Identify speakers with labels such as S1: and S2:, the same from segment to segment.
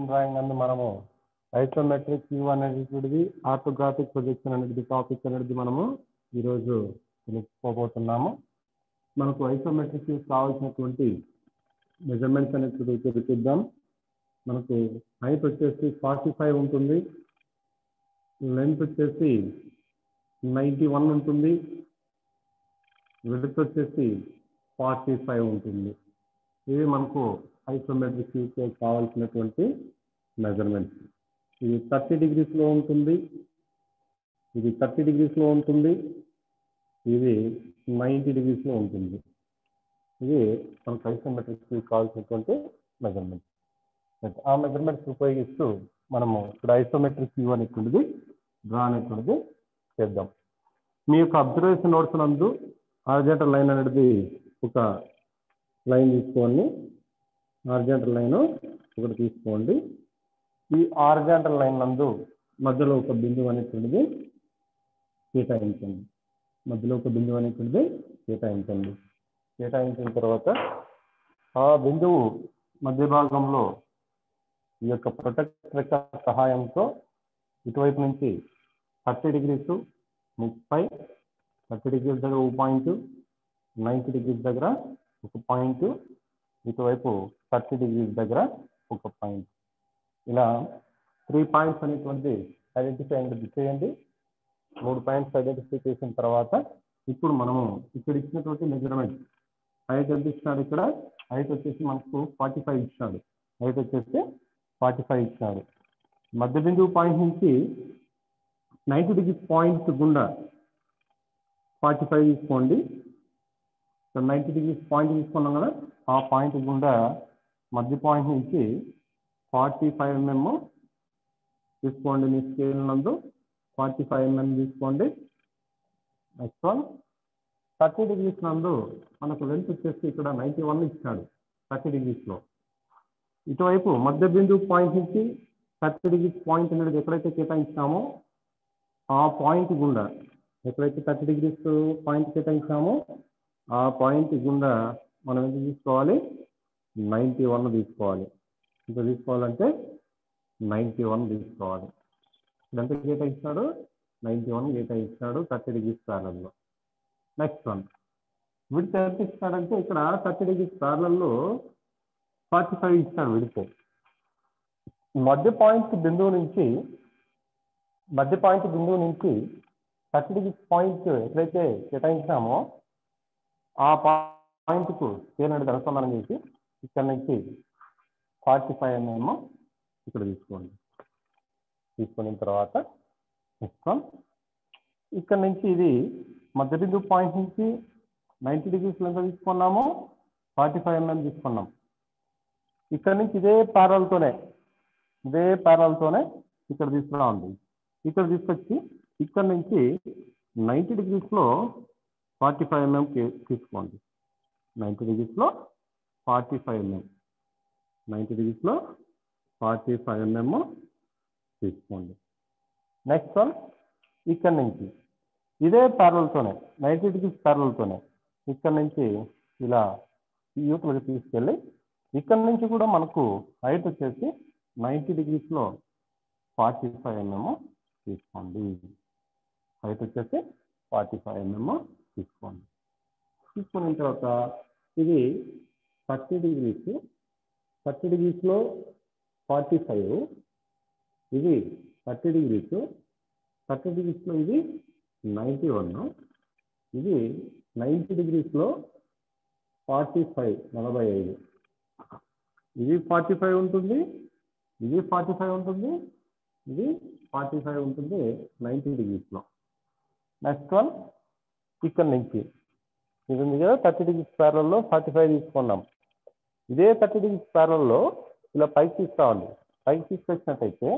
S1: Drawing అందు మనము isometric view అనేటువంటిది ఆర్థోగ్రాఫిక్ ప్రొజెక్షన్ అనేది టాపిక్ అనేది మనము ఈరోజు తెలుసుకోబోతున్నాము. మనకు ఐసోమెట్రిక్ వ్యూ కావాల్సినటువంటి మెజర్మెంట్స్ అనేది చూద్దాం. మనకు హైట్ వచ్చేసి 45 ఉంటుంది, లెంత్ వచ్చేసి 91 ఉంటుంది, విడ్త్ వచ్చేసి 45 ఉంటుంది. ఇవి మనకు ఐసోమెట్రిక్ వ్యూకి కావాల్సినటువంటి మెజర్మెంట్స్. ఇది 30 డిగ్రీస్లో ఉంటుంది, ఇది 30 డిగ్రీస్లో ఉంటుంది, ఇది 90 డిగ్రీస్లో ఉంటుంది. ఇది మనకు ఐసోమెట్రిక్ వ్యూ కావాల్సినటువంటి మెజర్మెంట్స్. ఆ మెజర్మెంట్స్ ఉపయోగిస్తూ మనము ఇక్కడ ఐసోమెట్రిక్ వ్యూ అనేటువంటిది డ్రా అనేటువంటిది చేద్దాం. మీ యొక్క అబ్జర్వేషన్ నోట్స్ నందు హారిజాంటల్ లైన్ అనేది ఒక లైన్ తీసుకోండి. హారిజాంటల్ లైన్ ఒకటి తీసుకోండి. ఈ హారిజాంటల్ లైన్ నందు మధ్యలో ఒక బిందువు అనేటువంటిది కేటాయించండి. మధ్యలో ఒక బిందువు అనేటువంటిది కేటాయించండి. కేటాయించిన తర్వాత ఆ బిందువు మధ్య భాగంలో ఈ యొక్క ప్రొటెక్టర్ యొక్క సహాయంతో ఇటువైపు నుంచి 30 డిగ్రీస్ 30 డిగ్రీస్ దగ్గర ఒక పాయింట్, 90 డిగ్రీస్ దగ్గర ఒక పాయింట్, ఇటువైపు 30 డిగ్రీస్ దగ్గర ఒక పాయింట్. ఇలా 3 పాయింట్స్ అనేటువంటి ఐడెంటిఫై చేయండి. 3 పాయింట్స్ ఐడెంటిఫై చేసిన తర్వాత ఇప్పుడు మనము ఇక్కడ ఇచ్చినటువంటి మెజర్మెంట్ హైట్ ఎంత ఇచ్చినాడు, ఇక్కడ హైట్ వచ్చేసి మనకు 45 ఇచ్చినాడు. హైట్ వచ్చేసి 45 ఇచ్చినాడు. మధ్య బిందువు పాయింట్ నుంచి 90 డిగ్రీస్ పాయింట్ గుండా 45 తీసుకోండి. 90 డిగ్రీస్ పాయింట్ తీసుకున్నాం కదా, ఆ పాయింట్ గుండా మధ్య పాయింట్ నుంచి 45 mm తీసుకోండి. మీ స్కేల్ నందు 45 mm తీసుకోండి. నెక్స్ట్ వన్ 30 డిగ్రీస్ నందు మనకు లెంత్ వచ్చేసి ఇక్కడ 91 ఇచ్చాడు 30 డిగ్రీస్లో. ఇటువైపు మధ్య బిందువు పాయింట్ నుంచి 30 డిగ్రీస్ పాయింట్ అనేది ఎక్కడైతే కేటాయించామో ఆ పాయింట్ గుండా, ఎక్కడైతే 30 డిగ్రీస్ పాయింట్ కేటాయించామో ఆ పాయింట్ గుండా మనం ఎంత తీసుకోవాలి, 91 తీసుకోవాలి. ఎంత తీసుకోవాలంటే 91 తీసుకోవాలి. ఎంత కేటాయించాడు, 91 కేటాయించాడు 30 డిగ్రీస్ ప్యారల్లో. నెక్స్ట్ వన్ విడ్త్ ఎంత ఇస్తాడంటే ఇక్కడ 30 డిగ్రీస్ ప్యారల్లో 45 ఇస్తాడు విడ్త్. మధ్య పాయింట్ బిందువు నుంచి 30 డిగ్రీస్ పాయింట్ ఎక్కడైతే కేటాయించామో ఆ పాయింట్కు స్కేల్ అనేది అనుసంధానం చేసి ఇక్కడ నుంచి 45 mm ఇక్కడ తీసుకోండి. తీసుకున్న తర్వాత నెక్స్ట్ వన్ ఇక్కడ నుంచి ఇది మధ్య బిందువు పాయింట్ నుంచి 90 డిగ్రీస్ ఎంత తీసుకున్నామో 45 mm తీసుకున్నాం. ఇక్కడ నుంచి ఇదే ప్యారల్తోనే ఇక్కడ తీసుకురావండి. ఇక్కడ తీసుకొచ్చి ఇక్కడ నుంచి 90 డిగ్రీస్లో 45 mm తీసుకోండి. 90 డిగ్రీస్లో 45 mm 90 డిగ్రీస్లో 45 mm తీసుకోండి. నెక్స్ట్ వన్ ఇక్కడ నుంచి ఇదే ప్యారల్తోనే 90 డిగ్రీస్ ప్యారల్తోనే ఇక్కడ నుంచి ఇలా యూట్లోకి తీసుకెళ్ళి ఇక్కడ నుంచి కూడా మనకు హైట్ వచ్చేసి 90 డిగ్రీస్లో 45 mm తీసుకోండి. హైట్ వచ్చేసి 45 mm తీసుకోండి. తీసుకున్న తర్వాత ఇది 30 డిగ్రీస్లో 45, ఇది 30 డిగ్రీస్లో ఇది 91, ఇది 90 డిగ్రీస్లో 45 45, ఇది 45 ఉంటుంది, ఇది 45 ఉంటుంది, ఇది 45 ఉంటుంది 90 డిగ్రీస్లో. నెక్స్ట్ వన్ ఇక్కడ నుంచి ఇది ఉంది కదా 30 డిగ్రీస్ ప్యారల్లో 45 తీసుకున్నాం. ఇదే 30 డిగ్రీస్ ప్యారల్లో ఇలా పైకి తీసుకురావాలి. పైకి తీసుకొచ్చినట్టయితే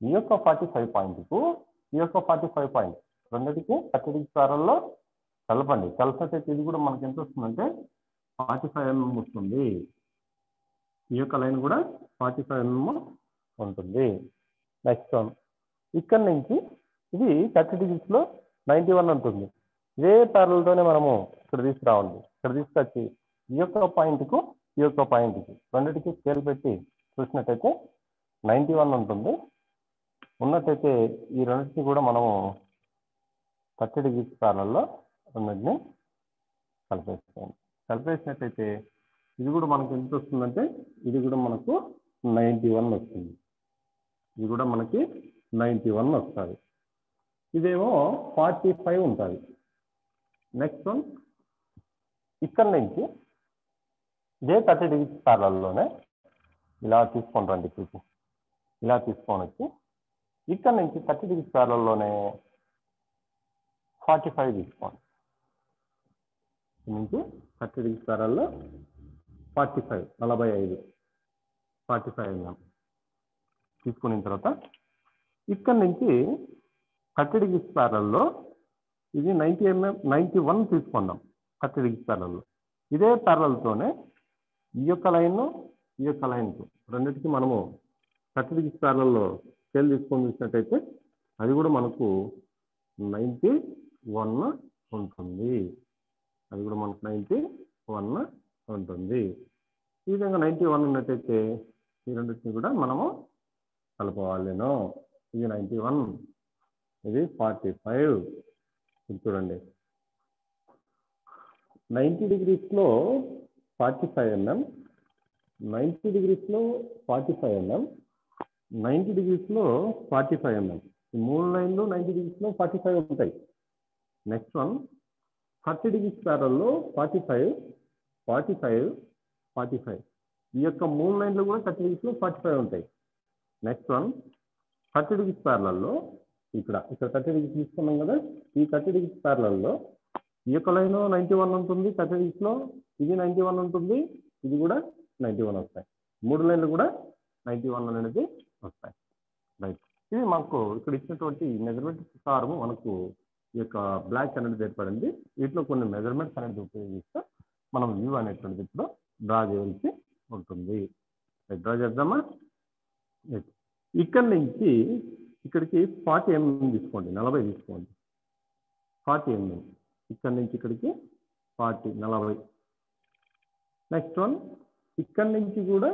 S1: ఈ యొక్క 45 పాయింట్కు ఈ యొక్క 45 పాయింట్ రెండింటికి 30 డిగ్రీస్ ప్యారల్లో కలపండి. కలిసినట్టయితే ఇది కూడా మనకి ఎంత వస్తుందంటే 45 mm వస్తుంది. ఈ యొక్క లైన్ కూడా 45 mm ఉంటుంది. నెక్స్ట్ వన్ ఇక్కడ నుంచి ఇది 30 డిగ్రీస్లో 91 ఉంటుంది. ఇదే ప్యారల్తోనే మనము ఇక్కడ తీసుకురావాలి. ఇక్కడ తీసుకొచ్చి ఈ యొక్క పాయింట్కు రెండింటికి స్కేల్ పెట్టి చూసినట్టయితే 91 ఉంటుంది. ఉన్నట్టయితే ఈ రెండింటిని కూడా మనము 30 degrees ప్యారలల్లో రెండింటిని కలిపేసినట్టయితే ఇది కూడా మనకు ఎంత వస్తుందంటే ఇది కూడా మనకు 91 వస్తుంది. ఇది కూడా మనకి 91 వస్తుంది. ఇదేమో 45 ఉంటుంది. నెక్స్ట్ వన్ ఇక్కడ నుంచి ఇదే 30 degrees ప్యారలల్లోనే ఇలా తీసుకొని రండి. ఇప్పుడు ఇలా తీసుకొని వచ్చి ఇక్కడ నుంచి 30 degrees ప్యారలల్లోనే 45 తీసుకోండి. నుంచి 30 degrees ప్యారల్లో 45 mm తీసుకున్న తర్వాత ఇక్కడ నుంచి 30 degrees ప్యారల్లో ఇది 91 తీసుకున్నాం. 30 degrees ప్యారల్లో ఇదే ప్యారలతోనే ఈ యొక్క లైన్ ఈ యొక్క లైన్ రెండింటికి మనము 30 degrees ప్యారలల్లో స్కేల్ తీసుకొని చూసినట్టయితే అది కూడా మనకు 91 ఉంటుంది. అది కూడా మనకు 91 ఉంటుంది. ఈ విధంగా 91 ఉన్నట్టయితే ఈ రెండింటిని కూడా మనము కలపవాలేను. ఇది 91, ఇది 45. చూడండి 90 degreesలో 45 mm, 90 degreesలో 45 mm, 90 degreesలో 45 mm. ఈ మూడు లైన్లు 90 degreesలో 45 ఉంటాయి. Next one 30 degrees ప్యారల్లో 45, 45, 45. ఈ యొక్క మూడు లైన్లు కూడా 30 degreesలో 45 ఉంటాయి. నెక్స్ట్ వన్ 30 degrees ప్యారలల్లో ఇక్కడ 30 degrees తీసుకున్నాం కదా. ఈ 30 degrees ప్యారలల్లో ఈ యొక్క లైన్ 91 ఉంటుంది 30 degreesలో, ఇది 91 ఉంటుంది, ఇది కూడా 91 వస్తాయి. మూడు లైన్లు కూడా 91 అనేది వస్తాయి. రైట్. ఇది మనకు ఇక్కడ ఇచ్చినటువంటి మెజర్మెంట్ ప్రకారం మనకు ఈ యొక్క బ్లాక్ అనేది ఏర్పడింది. వీటిలో కొన్ని మెజర్మెంట్స్ అనేది ఉపయోగిస్తే మనం వ్యూ అనేటువంటిది ఇప్పుడు డ్రా చేయవలసి ఉంటుంది. డ్రా చేద్దామా? ఇక్కడి నుంచి ఇక్కడికి 40 mm తీసుకోండి, 40 తీసుకోండి. 40 mm ఇక్కడి నుంచి ఇక్కడికి 40. నెక్స్ట్ వన్ ఇక్కడి నుంచి కూడా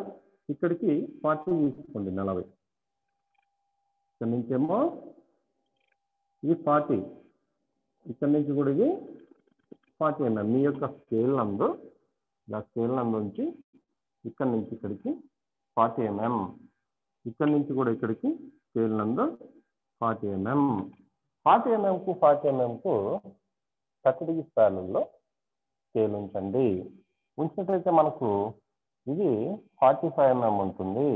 S1: ఇక్కడికి 40 తీసుకోండి, 40. ఇక్కడి నుంచి ఏమో ఇది 40, ఇక్కడి నుంచి కూడా ఇది 40 mm. మీ యొక్క స్కేల్ నందు ఇలా స్కేల్ నందు నుంచి ఇక్కడి నుంచి ఇక్కడికి 40 mm, ఇక్కడి నుంచి కూడా ఇక్కడికి స్కేల్ నందు 40 mm. 40 mm కు 40 mm కు 30 degrees ప్యారలల్లో స్కేల్ ఉంచండి. ఉంచినట్లయితే మనకు ఇది 45 mm ఉంటుంది.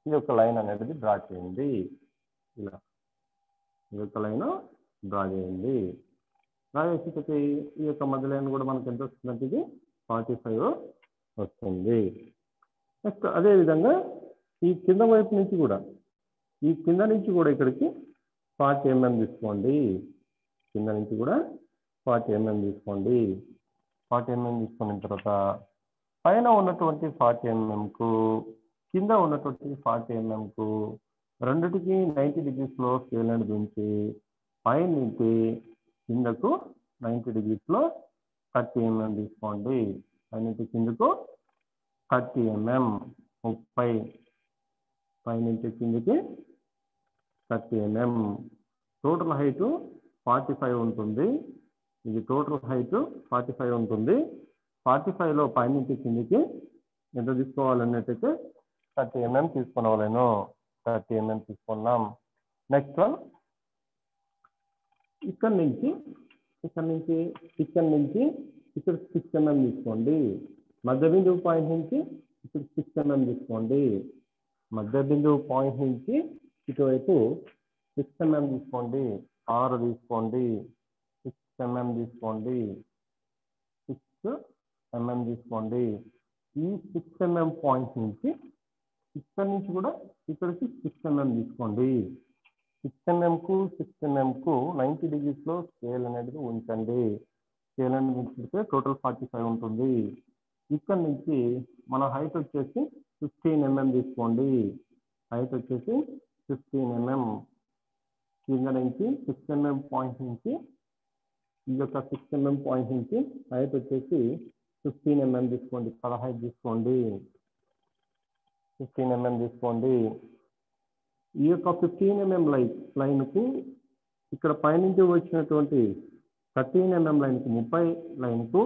S1: ఇది ఒక లైన్ అనేది డ్రా చేయండి. ఇలా ఈ యొక్క లైన్ డ్రా చేయండి. డ్రా చేసేటప్పుడు ఈ యొక్క మధ్య లైన్ కూడా మనకు ఎంత వస్తుందంటే ఇది 45 వస్తుంది. నెక్స్ట్ అదేవిధంగా ఈ కింద వైపు నుంచి కూడా ఈ కింద నుంచి కూడా ఇక్కడికి 40 mm తీసుకోండి. కింద నుంచి కూడా 40 mm తీసుకోండి. 40 mm తీసుకున్న తర్వాత పైన ఉన్నటువంటి 40 mm కు కింద ఉన్నటువంటి 40 mm కు రెండిటికి 90 degreesలో స్కేల్ అనేది ఉంచి పైన నుంచి కిందకు 90 degreesలో 30 mm తీసుకోండి. పైన నుంచి కిందకు 30 mm 30, పైన నుంచి కిందకి 30 mm. టోటల్ హైట్ 45 ఉంటుంది. ఇది టోటల్ హైట్ 45 ఉంటుంది. 45లో పైన నుంచి కిందకి ఎంత తీసుకోవాలన్నట్టయితే 30 mm తీసుకోవాలను. 30 mm తీసుకున్నాం. నెక్స్ట్ వన్ ఇక్కడ నుంచి ఇక్కడ 6 mm తీసుకోండి. మధ్య బిందువు పాయింట్ నుంచి ఇక్కడ 6 mm తీసుకోండి. మధ్య బిందువు పాయింట్ నుంచి ఇటువైపు 6 mm తీసుకోండి. 6 తీసుకోండి. 6 mm తీసుకోండి. 6 mm తీసుకోండి. ఈ 6 mm పాయింట్ నుంచి ఇక్కడ నుంచి కూడా ఇక్కడికి 6 mm తీసుకోండి. 6 mm కు 90 degreesలో స్కేల్ అనేది ఉంచండి. స్కేల్ అనేది ఉంచితే టోటల్ 45 ఉంటుంది. ఇక్కడ నుంచి మన హైట్ వచ్చేసి 15 mm తీసుకోండి. హైట్ వచ్చేసి 15 mm. కింద నుంచి 6 mm పాయింట్ నుంచి ఈ యొక్క 6 mm పాయింట్ నుంచి హైట్ వచ్చేసి 15 mm తీసుకోండి. 15 తీసుకోండి. 15 mm తీసుకోండి. ఈ యొక్క 15 mm లైన్కు ఇక్కడ పైనుంచి వచ్చినటువంటి 13 mm లైన్కు 30 లైన్కు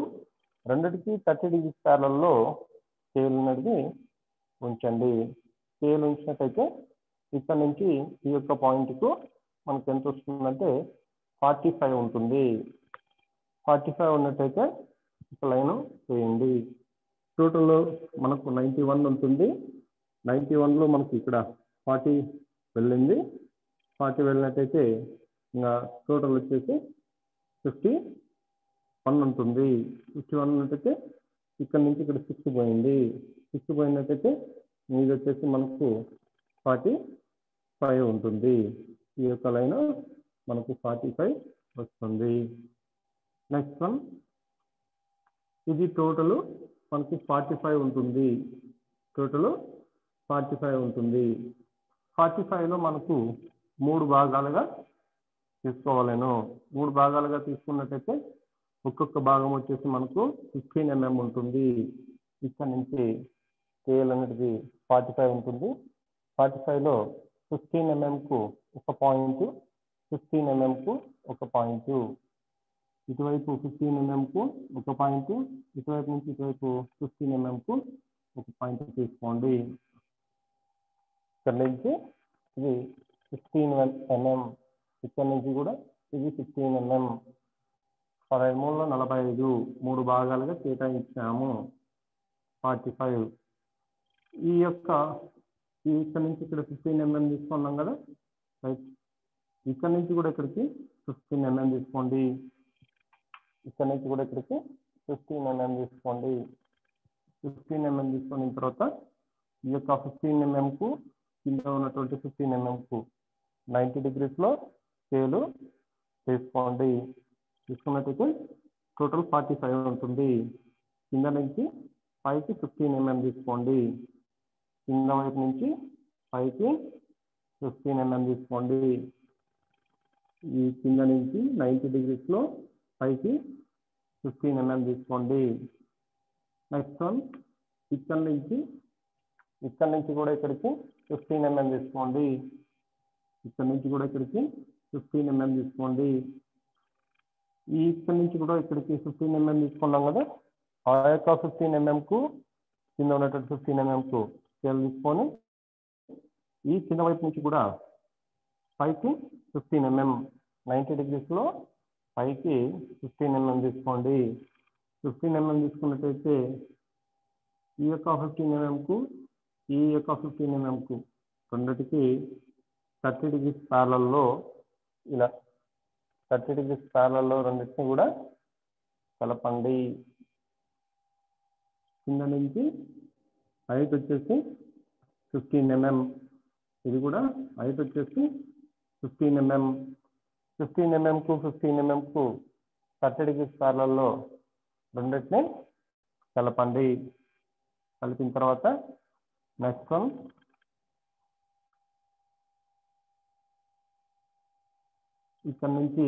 S1: రెండిటికి 30 degrees ప్యారలల్లో స్కేల్ అనేది ఉంచండి. స్కేల్ ఉంచినట్టయితే ఇక్కడ నుంచి ఈ యొక్క పాయింట్కు మనకు ఎంత వస్తుందంటే 45 ఉంటుంది. 45 ఉన్నట్టయితే ఒక లైన్ వేయండి. టోటల్లో మనకు 91 ఉంటుంది. 91లో మనకు ఇక్కడ 40 వెళ్ళింది. 40 వెళ్ళినట్టయితే ఇంకా టోటల్ వచ్చేసి 51 ఉంటుంది. 51 ఉన్నట్టయితే ఇక్కడ నుంచి ఇక్కడ 6 పోయింది. 6 పోయినట్టయితే ఇది వచ్చేసి మనకు 45 ఉంటుంది. ఈ యొక్క లైన్ మనకు 45 వస్తుంది. నెక్స్ట్ వన్, ఇది టోటల్ మనకి 45 ఉంటుంది. టోటల్ 45 ఉంటుంది. 45లో మనకు 3 భాగాలుగా తీసుకోవాలను. 3 భాగాలుగా తీసుకున్నట్టయితే ఒక్కొక్క భాగం వచ్చేసి మనకు 15 mm ఉంటుంది. ఇక్కడ నుంచి స్కేల్ అనేది 45 ఉంటుంది. 45లో 15 mmకు ఒక పాయింట్, 15 mmకు ఒక పాయింట్, ఇటువైపు 15 mmకు ఒక పాయింట్, ఇటువైపు నుంచి ఇటువైపు 15 mmకు ఒక పాయింట్ తీసుకోండి. ఇక్కడ నుంచి ఇది 15 mm, ఇక్కడ నుంచి కూడా ఇది 15 mm. 13లో 45 3 భాగాలుగా కేటాయించాము. 45 ఈ యొక్క ఇక్కడ నుంచి ఇక్కడ 15 mm తీసుకున్నాం కదా, రైట్. ఇక్కడ నుంచి కూడా ఇక్కడికి 15 mm తీసుకోండి. ఇక్కడ నుంచి కూడా ఇక్కడికి 15 mm తీసుకోండి. 15 mm తీసుకున్న తర్వాత ఈ యొక్క 15 mmకు కింద ఉన్నటువంటి 15 mmకు 90 degreesలో స్కేలు తీసుకోండి. తీసుకున్నట్టయితే టోటల్ 45 ఉంటుంది. కింద నుంచి పైకి 15 mm తీసుకోండి. కింద వైపు నుంచి పైకి 15 mm తీసుకోండి. ఈ కింద నుంచి 90 degreesలో పైకి 15 mm తీసుకోండి. నెక్స్ట్ వన్, ఇక్కడ నుంచి కూడా ఇక్కడికి 15 mm తీసుకోండి. ఇక్కడ నుంచి కూడా ఇక్కడికి 15 mm తీసుకోండి. ఇక్కడ నుంచి కూడా ఇక్కడికి 15 mm తీసుకున్నాం కదా, ఆ యొక్క 15 mmకు కింద ఉన్నటువంటి 15 mmకు స్కేల్ తీసుకొని ఈ కింద వైపు నుంచి కూడా పైకి 15 mm 90 degreesలో పైకి 15 mm తీసుకోండి. 15 mm తీసుకున్నట్టయితే ఈ యొక్క 15 mmకు ఈ యొక్క 15 mmకు రెండిటికి 30 degrees ప్యారలల్లో ఇలా 30 degrees ప్యారలల్లో రెండింటిని కూడా కలపండి. కింద నుంచి హైట్ వచ్చేసి 15 mm, ఇది కూడా హైట్ వచ్చేసి 15 mm. 15 mmకు 15 mmకు 30 degrees ప్యారలల్లో రెండింటిని కలపండి. కలిపిన తర్వాత నెక్స్ట్ వన్, ఇక్కడ నుంచి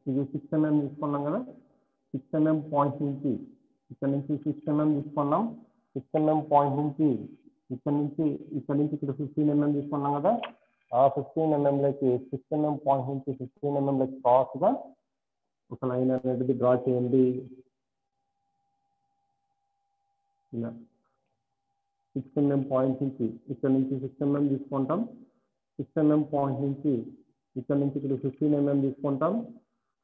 S1: ఇది 6 mm తీసుకున్నాం కదా, 6 mm పాయింట్ నుంచి ఇక్కడ నుంచి 6 mm తీసుకున్నాం. 6 mm పాయింట్ నుంచి ఇక్కడ నుంచి ఇక్కడ 15 mm తీసుకున్నాం కదా, ఆ 15 mm లకి 6 mm పాయింట్ నుంచి 15 mm లకి క్రాస్గా ఒక లైన్ అనేది డ్రా చేయండి. ఇలా 6 mm పాయింట్ నుంచి ఇక్కడ నుంచి 6 mm తీసుకుంటాం. 6 mm పాయింట్ నుంచి ఇక్కడ నుంచి ఇక్కడ 15 mm తీసుకుంటాం.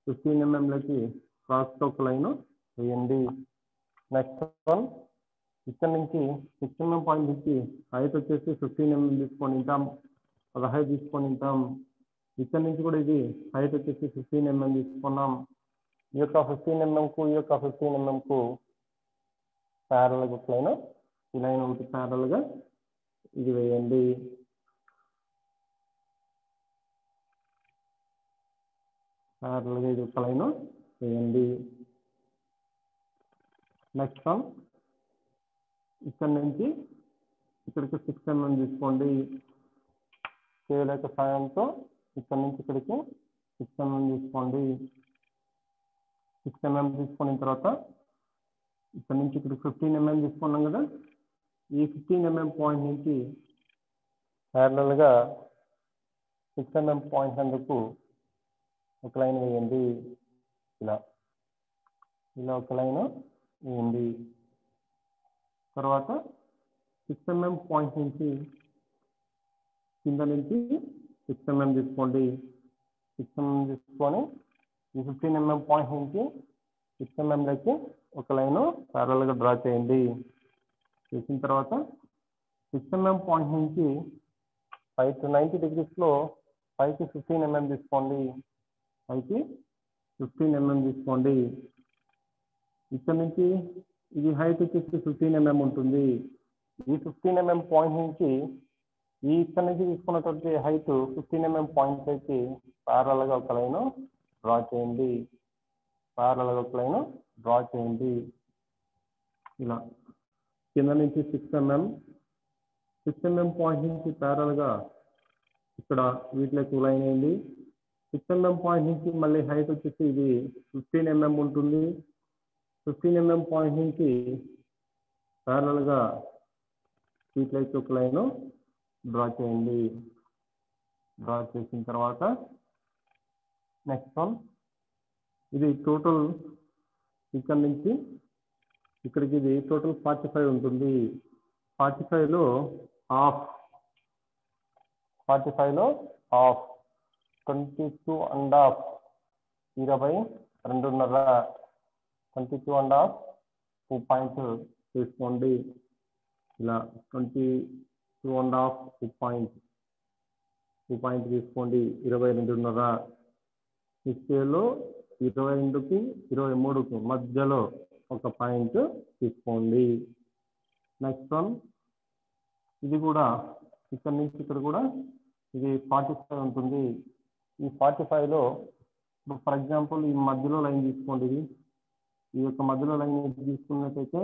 S1: 15 mm లకి క్రాస్తో ఒక లైన్ వేయండి. నెక్స్ట్ వన్, ఇక్కడ నుంచి 6 mm పాయింట్ నుంచి హైట్ వచ్చేసి 15 mm తీసుకొని ఉంటాం, 15 తీసుకొని ఉంటాం. ఇక్కడ నుంచి కూడా ఇది హైట్ వచ్చేసి 15 mm తీసుకున్నాం. ఈ యొక్క 15 mmకు ఈ యొక్క 15 mmకు ప్యారల్గా ఒక లైన్, ఈ లైన్ ఒకటి ప్యారల్గా ఇది వేయండి. ప్యారల్గా ఇది ఒక లైన్ వేయండి. నెక్స్ట్ వన్, ఇక్కడ నుంచి ఇక్కడికి 6 mm తీసుకోండి. స్కేల్ యొక్క సాయంతో ఇక్కడ నుంచి ఇక్కడికి 6 mm తీసుకోండి. 6 mm తీసుకున్న తర్వాత ఇక్కడ నుంచి ఇక్కడ 15 mm తీసుకున్నాం కదా, ఈ 15 mm పాయింట్ నుంచి ప్యారలల్గా 6 mm పాయింట్ అందుకు ఒక లైన్ వేయండి. ఇలా ఒక లైన్ వేయండి. తర్వాత 6 mm పాయింట్ నుంచి కింద నుంచి 6 mm తీసుకోండి. 6 mm తీసుకొని ఈ 15 mm పాయింట్ నుంచి 6 mm లకి ఒక లైన్ ప్యారలల్గా డ్రా చేయండి. చేసిన తర్వాత 6 mm పాయింట్ నుంచి 5 to 90 degreesలో పైకి 15 mm తీసుకోండి. పైకి 15 mm తీసుకోండి. ఇక్కడ నుంచి ఇది హైట్ వచ్చేసి 15 mm ఉంటుంది. ఈ 15 mm పాయింట్ నుంచి ఇక్కడ నుంచి తీసుకున్నటువంటి హైట్ 15 mm పాయింట్ పైకి ప్యారలల్గా ఒక లైన్ డ్రా చేయండి. ప్యారలల్గా ఒక లైన్ డ్రా చేయండి. ఇలా కింద నుంచి 6 mm పాయింట్ నుంచి ప్యారలల్గా ఇక్కడ వీటిలోకి లైన్ వేయండి. 6 mm పాయింట్ నుంచి మళ్ళీ హైట్ వచ్చేసి ఇది 15 mm ఉంటుంది. 15 mm పాయింట్ నుంచి ప్యారలల్గా వీటిలోకి ఒక లైన్ డ్రా చేయండి. డ్రా చేసిన తర్వాత నెక్స్ట్ వన్, ఇది టోటల్ ఇక్కడ నుంచి ఇక్కడికి ఇది టోటల్ 45 ఉంటుంది. 45లో హాఫ్ 22 and half 22.5 2 పాయింట్ తీసుకోండి. ఇలా 22.5 2 పాయింట్ తీసుకోండి. 22.5 ఈ స్కేల్లో 22కి 23కి మధ్యలో ఒక పాయింట్ తీసుకోండి. నెక్స్ట్ వన్, ఇది కూడా ఇక్కడ నుంచి ఇక్కడ కూడా ఇది 45 ఉంటుంది. ఈ 45లో ఇప్పుడు ఫర్ ఎగ్జాంపుల్ ఈ మధ్యలో లైన్ తీసుకోండి. ఈ యొక్క మధ్యలో లైన్ తీసుకున్నట్టయితే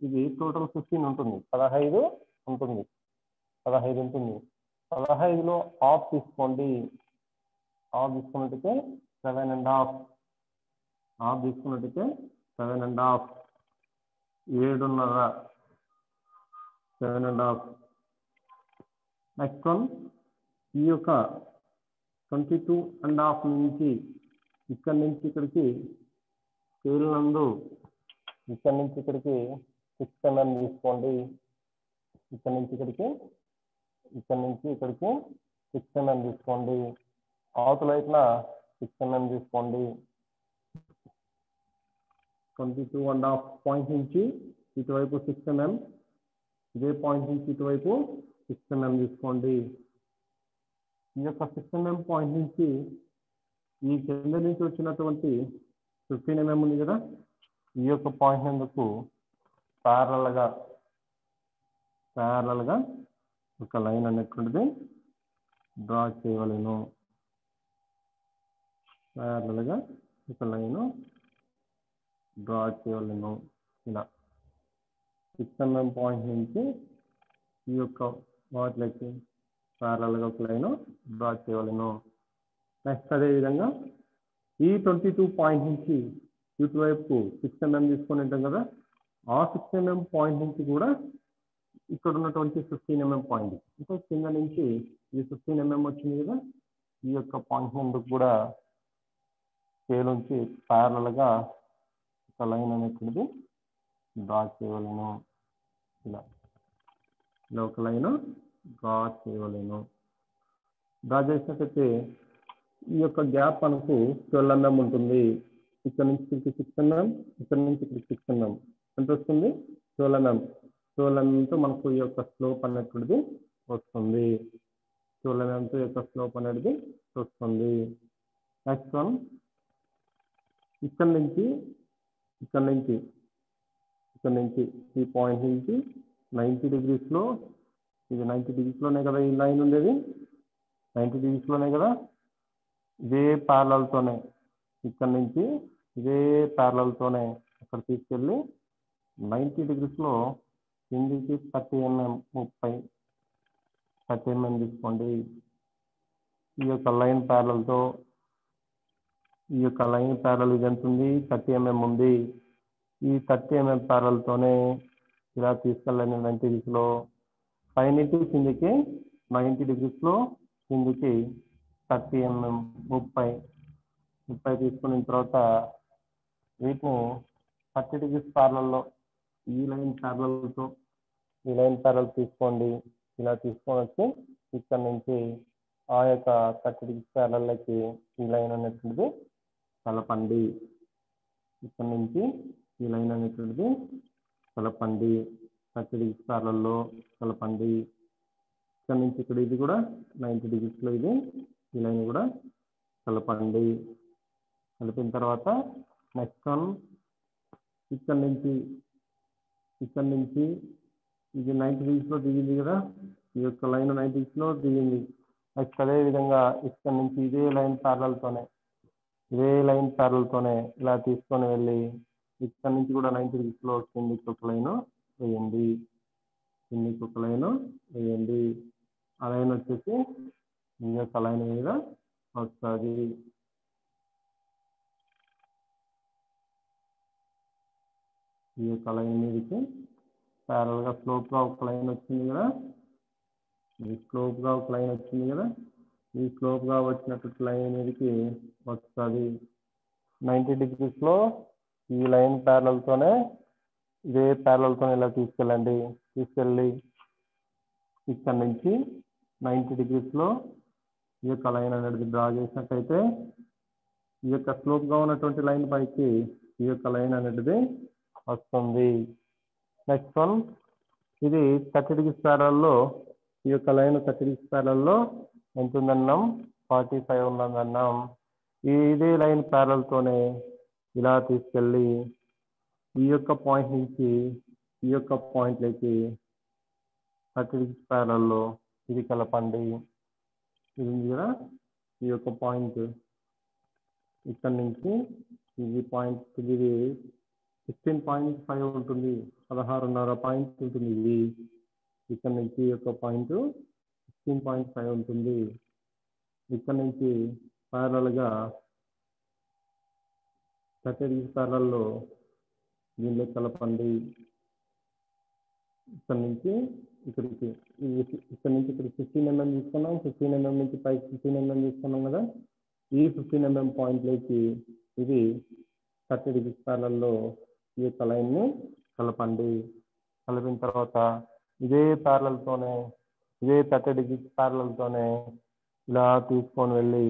S1: ఇది టోటల్ 15 ఉంటుంది. 15 ఉంటుంది. 15లో హాఫ్ తీసుకోండి. హాఫ్ తీసుకున్నట్టయితే 7.5. హాఫ్ తీసుకున్నట్టయితే 7.5 7.5 7.5. నెక్స్ట్ వన్, ఈ యొక్క 22.5 నుంచి ఇక్కడి నుంచి ఇక్కడికి స్కేల్ నందు ఇక్కడి నుంచి ఇక్కడికి 6 mm తీసుకోండి. ఇక్కడి నుంచి ఇక్కడికి 6 mm తీసుకోండి. అవతల వైపున 6 mm తీసుకోండి. 22.5 పాయింట్ నుంచి ఇటువైపు 6 mm, ఇదే పాయింట్ నుంచి ఇటువైపు 6 mm తీసుకోండి. ఈ యొక్క 6 mm పాయింట్ నుంచి ఈ కింద నుంచి వచ్చినటువంటి 15 mm ఉంది కదా, ఈ యొక్క పాయింట్ నందుకు ప్యారలల్గా ఒక లైన్ అనేటువంటిది డ్రా చేయవలెను. ప్యారలల్గా ఒక లైన్ డ్రా చేయవలెను. ఇలా 6 mm పాయింట్ నుంచి ఈ యొక్క వాటిలోకి ప్యారలల్గా ఒక లైన్ డ్రా చేయవలెను. నెక్స్ట్ అదేవిధంగా ఈ 22 పాయింట్ నుంచి ఇటువైపు 6 mm తీసుకొని ఉంటాం కదా, ఆ 6 mm పాయింట్ నుంచి కూడా ఇక్కడ ఉన్నటువంటి 15 mm పాయింట్, అంటే కింద నుంచి ఈ 15 mm వచ్చింది కదా, ఈ యొక్క పాయింట్ నందుకు కూడా స్కేల్ నుంచి ప్యారలల్గా ఒక లైన్ అనేటువంటిది డ్రా చేయవలెను. ఇలా ఒక లైన్ డ్రా చేయవలెను. డ్రా చేసినట్టయితే ఈ యొక్క గ్యాప్ మనకు 12 mm ఉంటుంది. ఇక్కడ నుంచి ఇక్కడికి 6 mm, ఇక్కడ నుంచి ఇక్కడికి 6 mm ఎంత వస్తుంది? 12 mm. 12 mmతో మనకు ఈ యొక్క స్లోప్ అనేటువంటిది వస్తుంది. 12 mmతో యొక్క స్లోప్ అనేది వస్తుంది. నెక్స్ట్ వన్, ఇక్కడ నుంచి ఈ పాయింట్ నుంచి 90 degreesలో, ఇది 90 degreesలోనే కదా ఈ లైన్ ఉండేది, 90 degreesలోనే కదా, ఇదే ప్యారలల్తోనే ఇక్కడ నుంచి ఇదే ప్యారలల్తోనే అక్కడ తీసుకెళ్ళి 90 degreesలో కిందికి 30 mm తీసుకోండి. ఈ యొక్క లైన్ ప్యారలల్తో ఈ యొక్క లైన్ ప్యారల్ ఇది ఎంత ఉంది? 30 mm ఉంది. ఈ 30 mm ప్యారలల్తోనే ఇలా తీసుకెళ్ళండి 90 degreesలో. పైనుంచి కిందికి 90 degreesలో కిందికి 30 mm 30 తీసుకున్న తర్వాత వీటిని 30 degrees ప్యారలల్లో ఈ లైన్ ప్యారల్ తీసుకోండి. ఇలా తీసుకొని వచ్చి ఇక్కడ నుంచి ఆ యొక్క 30 degrees ప్యారల్లకి ఈ లైన్ అనేటువంటిది కలపండి. ఇక్కడ నుంచి ఈ లైన్ అనేటువంటిది కలపండి. 30 degrees ప్యారల్లో కలపండి. ఇక్కడ నుంచి ఇక్కడ ఇది కూడా 90 degrees లో ఇది ఈ లైన్ కూడా కలపండి. కలిపిన తర్వాత నెక్స్ట్ వన్ ఇక్కడ నుంచి ఇది 90 degrees లో దిగింది కదా, ఈ యొక్క లైన్ 90 degrees లో దిగింది. నెక్స్ట్ అదే విధంగా ఇక్కడ నుంచి ఇదే లైన్ ప్యారల్తోనే ఇలా తీసుకొని వెళ్ళి ఇక్కడ నుంచి కూడా 90 degrees లో కిందికి ఒక లైన్ వేయండి. ఆ లైన్ వచ్చేసి ఈ యొక్క లైన్ మీద వస్తుంది. ఈ యొక్క లైన్ మీదకి ప్యారల్ గా స్లోప్ గా ఒక లైన్ వచ్చింది కదా, ఈ స్లోప్ గా వచ్చినటువంటి లైన్ మీదకి వస్తుంది. 90 degrees లో ఈ లైన్ ప్యారల్తోనే ఇదే ప్యారల్తోనే ఇలా తీసుకెళ్ళి ఇక్కడ నుంచి 90 degrees లో ఈ యొక్క లైన్ అనేది డ్రా చేసినట్టయితే ఈ యొక్క స్లోప్ గా ఉన్నటువంటి లైన్ పైకి ఈ యొక్క లైన్ అనేది వస్తుంది. నెక్స్ట్ వన్ ఇది 30 degrees ప్యారల్లో ఈ యొక్క లైన్ 30 degrees ప్యారల్లో ఎంత ఉందన్నాం, 45 ఉన్నదన్నాం. ఇదే లైన్ ప్యారల్తోనే ఇలా తీసుకెళ్ళి ఈ యొక్క పాయింట్ నుంచి ఈ యొక్క పాయింట్లోకి 30 degrees ప్యారల్లో ఇది కలపండి. ఇది ఉంది కదా, ఈ యొక్క పాయింట్ ఇక్కడ నుంచి ఇది పాయింట్, ఇది 16.5 ఉంటుంది, 16.5 పాయింట్ ఉంటుంది. ఇది ఇక్కడ నుంచి ఈ యొక్క పాయింట్ 16.5 ఉంటుంది. ఇక్కడ నుంచి ప్యారల్ గా 30 degrees ప్యారల్లో దీనిలో కలపండి. ఇక్కడ నుంచి ఇక్కడికి ఇక్కడ నుంచి ఇక్కడ 15 mm తీసుకున్నాం, 15 mm నుంచి పైకి 15 mm తీసుకున్నాం కదా, ఈ 15 mm పాయింట్లోకి ఇది 30 degrees ప్యారల్లో ఈ యొక్క లైన్ ని కలపండి. కలిపిన తర్వాత ఇదే 30 degrees ప్యారలల్తోనే ఇలా తీసుకొని వెళ్ళి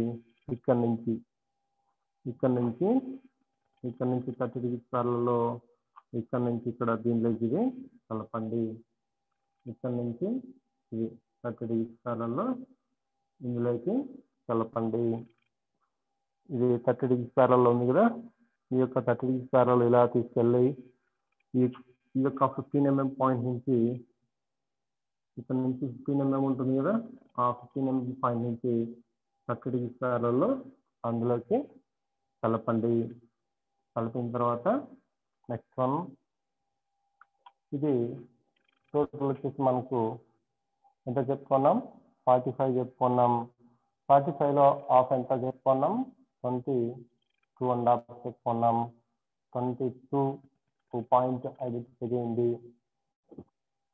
S1: ఇక్కడ నుంచి 30 degrees ప్యారల్లో ఇక్కడ నుంచి ఇక్కడ దీనిలోకి ఇది కలపండి. ఇక్కడ నుంచి ఇది 30 degrees ప్యారల్లో ఇందులోకి కలపండి. ఇది 30 degrees ప్యారల్లో ఉంది కదా, ఈ యొక్క 30 degrees ప్యారల్ ఇలా తీసుకెళ్ళి ఈ యొక్క 15 mm పాయింట్ నుంచి ఇక్కడ నుంచి 15 mm ఉంటుంది కదా, ఆ 15 mm పాయింట్ నుంచి 30 degrees ప్యారల్లో అందులోకి కలపండి. కలిపిన తర్వాత నెక్స్ట్ వన్ ఇది టోటల్ వచ్చేసి మనకు ఎంత చెప్పుకున్నాం, 45 చెప్పుకున్నాం. 45లో హాఫ్ ఎంత చెప్పుకున్నాం, 22.5 చెప్పుకున్నాం. 22 పాయింట్ ఐడెంటిఫై చేయండి.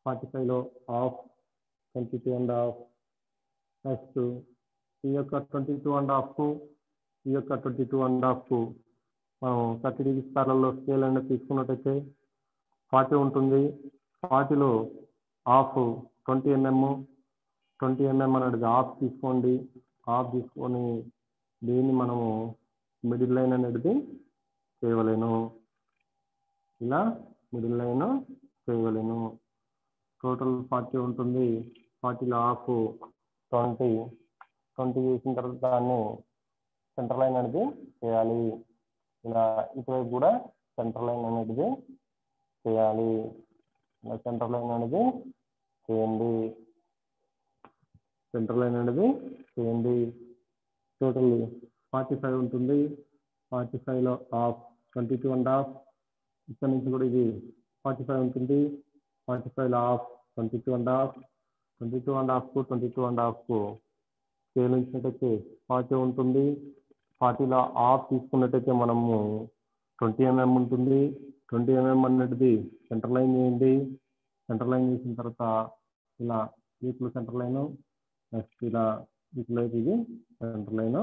S1: 45లో హాఫ్ 22.5. నెక్స్ట్ ఈ యొక్క 22.5 ఈ యొక్క 22.5 మనం 30 degrees ప్యారల్లో స్కేల్ అనేది తీసుకున్నట్టయితే 40 ఉంటుంది. 40లో హాఫ్ 20 mm అనేది హాఫ్ తీసుకోండి. హాఫ్ తీసుకొని దీన్ని మనము మిడిల్ లైన్ అనేది చేయవలేను. ఇలా మిడిల్ లైన్ చేయవలేను. టోటల్ 40 ఉంటుంది. 40లో హాఫ్ 20 చేసిన తర్వాత దాన్ని సెంటర్ లైన్ అనేది చేయాలి. ఇలా ఇటువైపు కూడా సెంటర్ లైన్ అనేది చేయాలి. ఇలా సెంటర్ లైన్ అనేది చేయండి. టోటల్ 45 ఉంటుంది. 45లో హాఫ్ 22.5. ఇక్కడ నుంచి కూడా ఇది 45 ఉంటుంది. 45లో హాఫ్ 22.5. 22.5 స్కేల్ ఉంచినట్టయితే 40 ఉంటుంది. 40లో హాఫ్ తీసుకున్నట్టయితే మనము 20 mm ఉంటుంది. 20 mm అనేది సెంటర్ లైన్ చేయండి. సెంటర్ లైన్ చేసిన తర్వాత ఇలా వీటిలో సెంటర్ లైన్, నెక్స్ట్ ఇలా ఇటువైపు ఇది సెంటర్ లైన్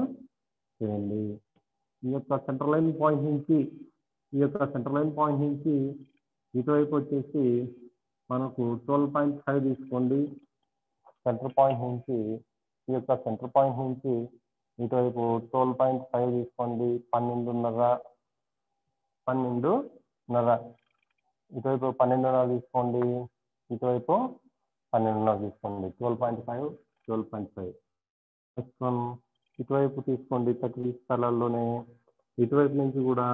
S1: చేయండి. ఈ యొక్క సెంటర్ లైన్ పాయింట్ నుంచి ఇటువైపు వచ్చేసి మనకు 12.5 తీసుకోండి. సెంటర్ పాయింట్ నుంచి ఈ యొక్క సెంటర్ పాయింట్ నుంచి ఇటువైపు 12.5 తీసుకోండి. 12.5 ఇటువైపు 12.5 తీసుకోండి. ఇటువైపు 12.5 తీసుకోండి. 12.5 నెక్స్ట్ వన్ ఇటువైపు తీసుకోండి. 30 స్థలాల్లోనే ఇటువైపు నుంచి కూడా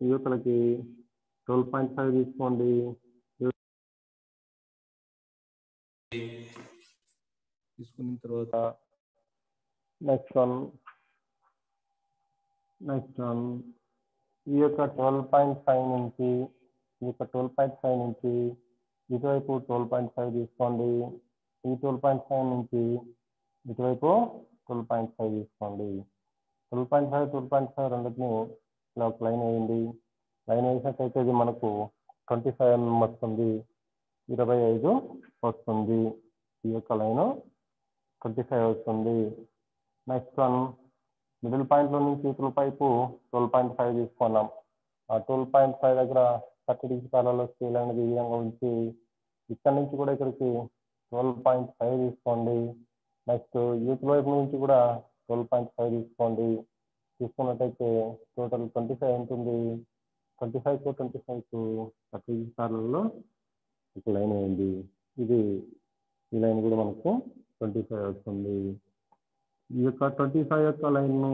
S1: యువతలకి 12.5 తీసుకోండి. తీసుకున్న తర్వాత నెక్స్ట్ వన్ ఈ యొక్క 12.5 నుంచి ఇటువైపు 12.5 తీసుకోండి. ఈ 12.5 నుంచి ఇటువైపు 12.5 తీసుకోండి. 12.5 రెండింటిని ఇలా ఒక లైన్ వేయండి. లైన్ వేసినట్టయితే ఇది మనకు 25 mm వస్తుంది. 25 వస్తుంది. ఈ యొక్క లైన్ 25 వస్తుంది. నెక్స్ట్ వన్ మిడిల్ పాయింట్లో నుంచి ఇటుల పైపు 12.5 తీసుకున్నాం. ఆ 12.5 దగ్గర 30 డిగ్రీ ప్యారలల్ స్కేల్ అనేది ఈ విధంగా ఉంచి ఇక్కడ నుంచి కూడా ఇక్కడికి 12.5 తీసుకోండి. నెక్స్ట్ యూత్ వైపు నుంచి కూడా 12.5 తీసుకోండి. తీసుకున్నట్టయితే టోటల్ 25 ఉంటుంది. 25 కు 30 డిగ్రీ ప్యారలల్లో ఒక లైన్ వేయండి. ఈ లైన్ కూడా మనకు 25 వస్తుంది. ఈ యొక్క 25 యొక్క లైన్ను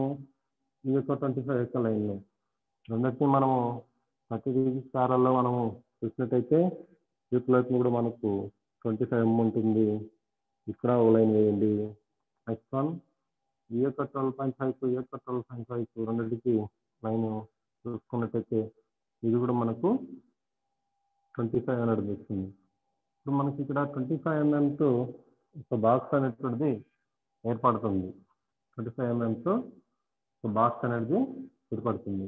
S1: రెండింటిని మనము 30 డిగ్రీ ప్యారలల్లో మనము చూసినట్టయితే యూత్ వైపు కూడా మనకు 25 mm ఉంటుంది. ఇక్కడ ఒక లైన్ వేయండి. నెక్స్ట్ వన్ ఈ యొక్క 12.5 రెండింటికి లైన్ చూసుకున్నట్టయితే ఇది కూడా మనకు 25 అనేది వస్తుంది. ఇప్పుడు మనకి ఇక్కడ 25 mm తో ఒక బాక్స్ అనేటువంటిది ఏర్పడుతుంది. 25 mm తో ఒక బాక్స్ అనేది ఏర్పడుతుంది.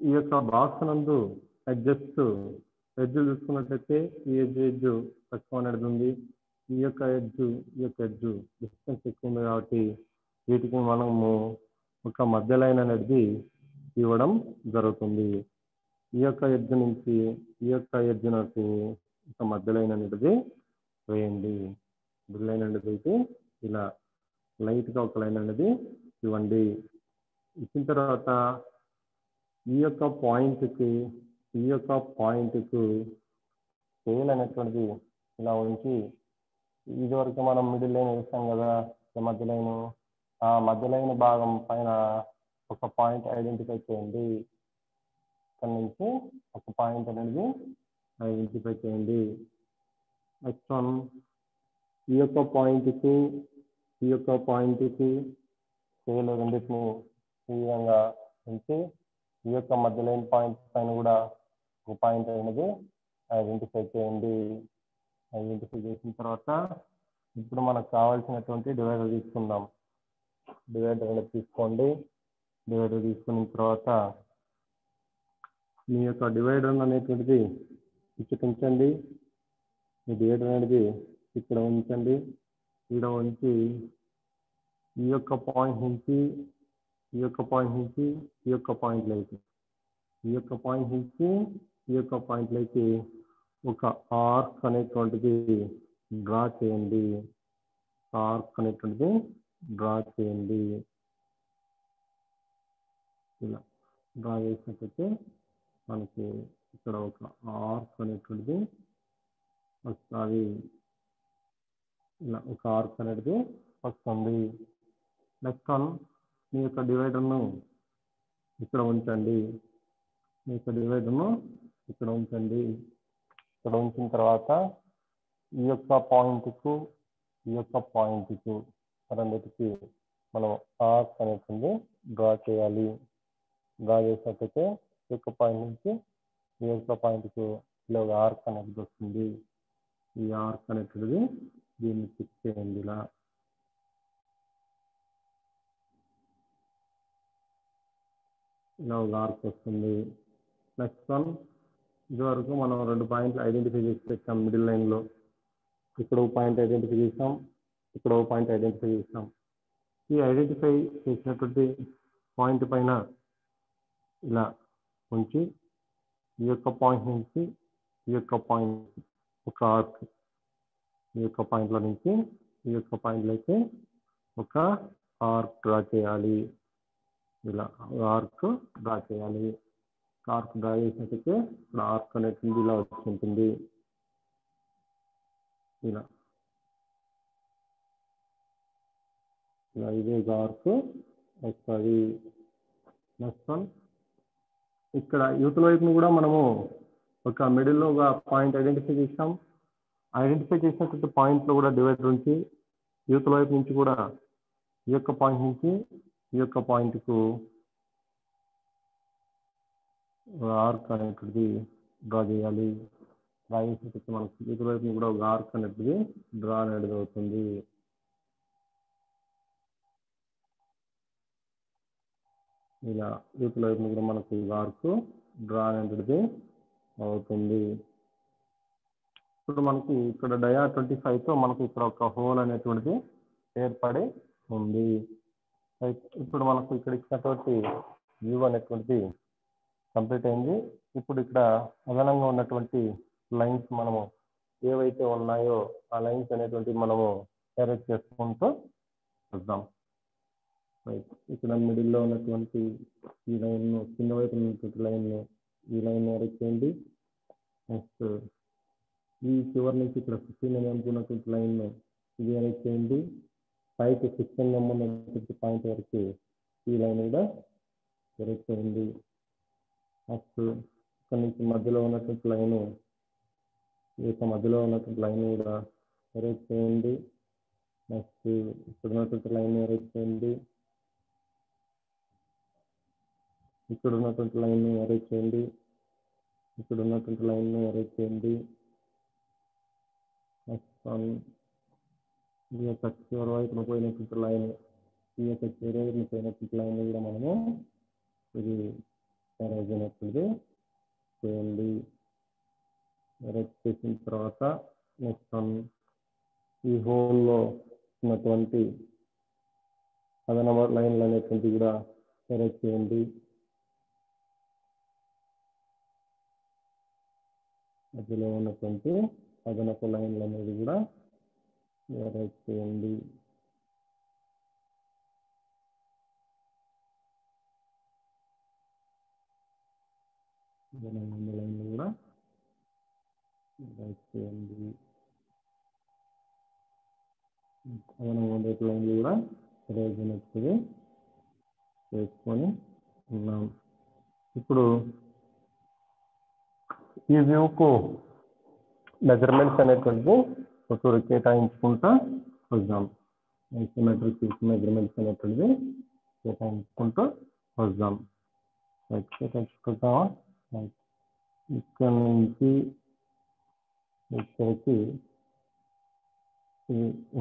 S1: ఈ యొక్క బాక్స్ నందు ఎడ్జ్ చూసుకున్నట్లయితే ఈ ఎడ్జ్ తక్కువ అనేది ఉంది. ఈ యొక్క ఎడ్జ్ డిస్టెన్స్ ఎక్కువ ఉంది కాబట్టి వీటికి మనము ఒక మధ్య లైన్ అనేది ఇవ్వడం జరుగుతుంది. ఈ యొక్క ఎడ్జ్ నుంచి ఈ యొక్క ఎడ్జ్ నాకు ఒక మధ్య లైన్ అనేది వేయండి. మధ్య లైన్ అనేది అయితే ఇలా లైట్గా ఒక లైన్ అనేది ఇవ్వండి. ఇచ్చిన తర్వాత ఈ యొక్క పాయింట్కు స్కేల్ అనేటువంటిది ఇలా ఉంచి ఇదివరకు మనం మిడిల్ లైన్ వేస్తాం కదా మధ్య లైన్, ఆ మధ్య లైన్ భాగం పైన ఒక పాయింట్ ఐడెంటిఫై చేయండి. ఇక్కడ నుంచి ఒక పాయింట్ అనేది ఐడెంటిఫై చేయండి. నెక్స్ట్ వన్ ఈ యొక్క పాయింట్కు స్కేల్ రెండింటిని ఈ విధంగా ఉంచి ఈ యొక్క మధ్య లైన్ పాయింట్ పైన కూడా ఒక పాయింట్ అనేది ఐడెంటిఫై చేయండి. ఐడెంటిఫై చేసిన తర్వాత ఇప్పుడు మనకు కావాల్సినటువంటి డివైడర్ తీసుకుందాం. డివైడర్ అనేది తీసుకోండి. డివైడర్ తీసుకున్న తర్వాత మీ యొక్క డివైడర్ అనేటువంటిది ఇక్కడ ఉంచండి. మీ డివైడర్ అనేది ఇక్కడ ఉంచండి. ఇక్కడ ఉంచి ఈ యొక్క పాయింట్ నుంచి ఈ యొక్క పాయింట్లోకి ఒక ఆర్క్ అనేటువంటిది డ్రా చేయండి. ఇలా డ్రా చేసినట్లయితే మనకి ఇక్కడ ఒక ఆర్క్ అనేటువంటిది వస్తుంది. ఇలా ఒక ఆర్క్ అనేది వస్తుంది. నెక్స్ట్ వన్ మీ యొక్క డివైడర్ను ఇక్కడ ఉంచండి. ఇక్కడ ఉంచిన తర్వాత ఈ యొక్క పాయింట్కు రెండింటికి మనం ఆర్క్ అనేటువంటి డ్రా చేయాలి. డ్రా చేసినట్టయితే ఈ యొక్క పాయింట్ నుంచి ఈ యొక్క పాయింట్కు ఇలా ఆర్క్ అనేది వస్తుంది. ఈ ఆర్క్ అనేటువంటిది దీన్ని ఫిక్స్ చేయండి. ఇలా ఒక ఆర్క్ వస్తుంది. నెక్స్ట్ వన్ ఇదివరకు మనం 2 పాయింట్లు ఐడెంటిఫై చేసి పెట్టాం మిడిల్ లైన్లో. ఇక్కడ ఒక పాయింట్ ఐడెంటిఫై చేసాం. ఈ ఐడెంటిఫై చేసినటువంటి పాయింట్ పైన ఇలా ఉంచి ఈ యొక్క పాయింట్ నుంచి ఈ యొక్క పాయింట్ ఒక ఆర్క్, ఈ యొక్క పాయింట్లో నుంచి ఈ యొక్క పాయింట్లోకి ఒక ఆర్క్ డ్రా చేయాలి. ఇలా ఆర్క్ డ్రా చేయాలి. ఆర్క్ డ్రా చేసినట్టయితే ఇక్కడ ఆర్క్ అనేది ఇలా వస్తుంటుంది. ఇలా ఇలా ఇదే ఆర్క్ వస్తుంది. నెక్స్ట్ వన్, ఇక్కడ యువతల వైపును కూడా మనము ఒక మిడిల్లో ఒక పాయింట్ ఐడెంటిఫై చేసాం. ఐడెంటిఫై చేసినటువంటి పాయింట్లో కూడా డివైడర్ ఉంచి యువతల వైపు నుంచి కూడా ఈ యొక్క పాయింట్ నుంచి ఈ యొక్క పాయింట్కు ఆర్క్ అనేటువంటిది డ్రా చేయాలి. డ్రా చేసినట్టు మనకు యువతల వైపు కూడా ఒక ఆర్క్ అనేటువంటిది డ్రా అనేది అవుతుంది. ఇలా యువతల వైపు కూడా మనకు ఆర్క్ డ్రా అనేటువంటిది అవుతుంది. ఇప్పుడు మనకి ఇక్కడ డయా 25తో మనకు ఇక్కడ ఒక హోల్ అనేటువంటిది ఏర్పడి ఉంది. ఇప్పుడు మనకు ఇక్కడ ఇచ్చినటువంటి వ్యూ అనేటువంటిది కంప్లీట్ అయింది. ఇప్పుడు ఇక్కడ అదనంగా ఉన్నటువంటి లైన్స్ మనము ఏవైతే ఉన్నాయో ఆ లైన్స్ అనేటువంటి మనము ఎరేజ్ చేసుకుంటూ వద్దాం. ఇక్కడ మిడిల్లో ఉన్నటువంటి ఈ లైన్, కింద వైపు ఉన్నటువంటి లైన్, ఈ లైన్ ఎరేజ్ చేయండి. నెక్స్ట్ ఈ చివరి నుంచి ఇక్కడ 15 mm ఉన్నటువంటి లైన్ ఇది ఎరేజ్ చేయండి. పైకి 6 mm ఉన్నటువంటి పాయింట్ వరకు ఈ లైన్ కూడా ఎరేజ్ చేయండి. నెక్స్ట్ ఇక్కడ నుంచి మధ్యలో ఉన్నటువంటి లైన్, ఈ యొక్క మధ్యలో ఉన్నటువంటి లైన్ కూడా ఎరేజ్ చేయండి. నెక్స్ట్ ఇక్కడ ఉన్నటువంటి లైన్ ఎరేజ్ చేయండి. ఇక్కడ ఉన్నటువంటి లైన్ ఎరేజ్ చేయండి. ఇక్కడ ఉన్నటువంటి లైన్ ఎరేజ్ చేయండి. నెక్స్ట్ ఈ యొక్క చివరి వైపున పోయినటువంటి లైన్, ఈ యొక్క చివరి వైపున పోయినటువంటి లైన్ కూడా మనము ఇది ఎరేజ్ అయినట్టుంది చేయండి. ఎరేజ్ చేసిన తర్వాత నెక్స్ట్ ఈ హోల్లో ఉన్నటువంటి అదనపు లైన్లు అనేటువంటి కూడా ఎరేజ్ చేయండి. మధ్యలో ఉన్నటువంటి అదనపు లైన్లు అనేది కూడా ఎరేజ్ చేయండి. లైన్లు కూడా ఎరేజ్ చేయండి. అదనంగా ఉండే లైన్లు కూడా ఎరేజ్ అయినట్టుగా చేసుకొని ఉన్నాం. ఇప్పుడు ఈ వ్యూకు మెజర్మెంట్స్ అనేటువంటిది ఒకరు కేటాయించుకుంటూ వద్దాం. ఐసోమెట్రిక్ మెజర్మెంట్స్ అనేటువంటిది కేటాయించుకుంటూ వద్దాం. కేటాయించుకుంటామా? ఇక్కడ నుంచి ఇక్కడికి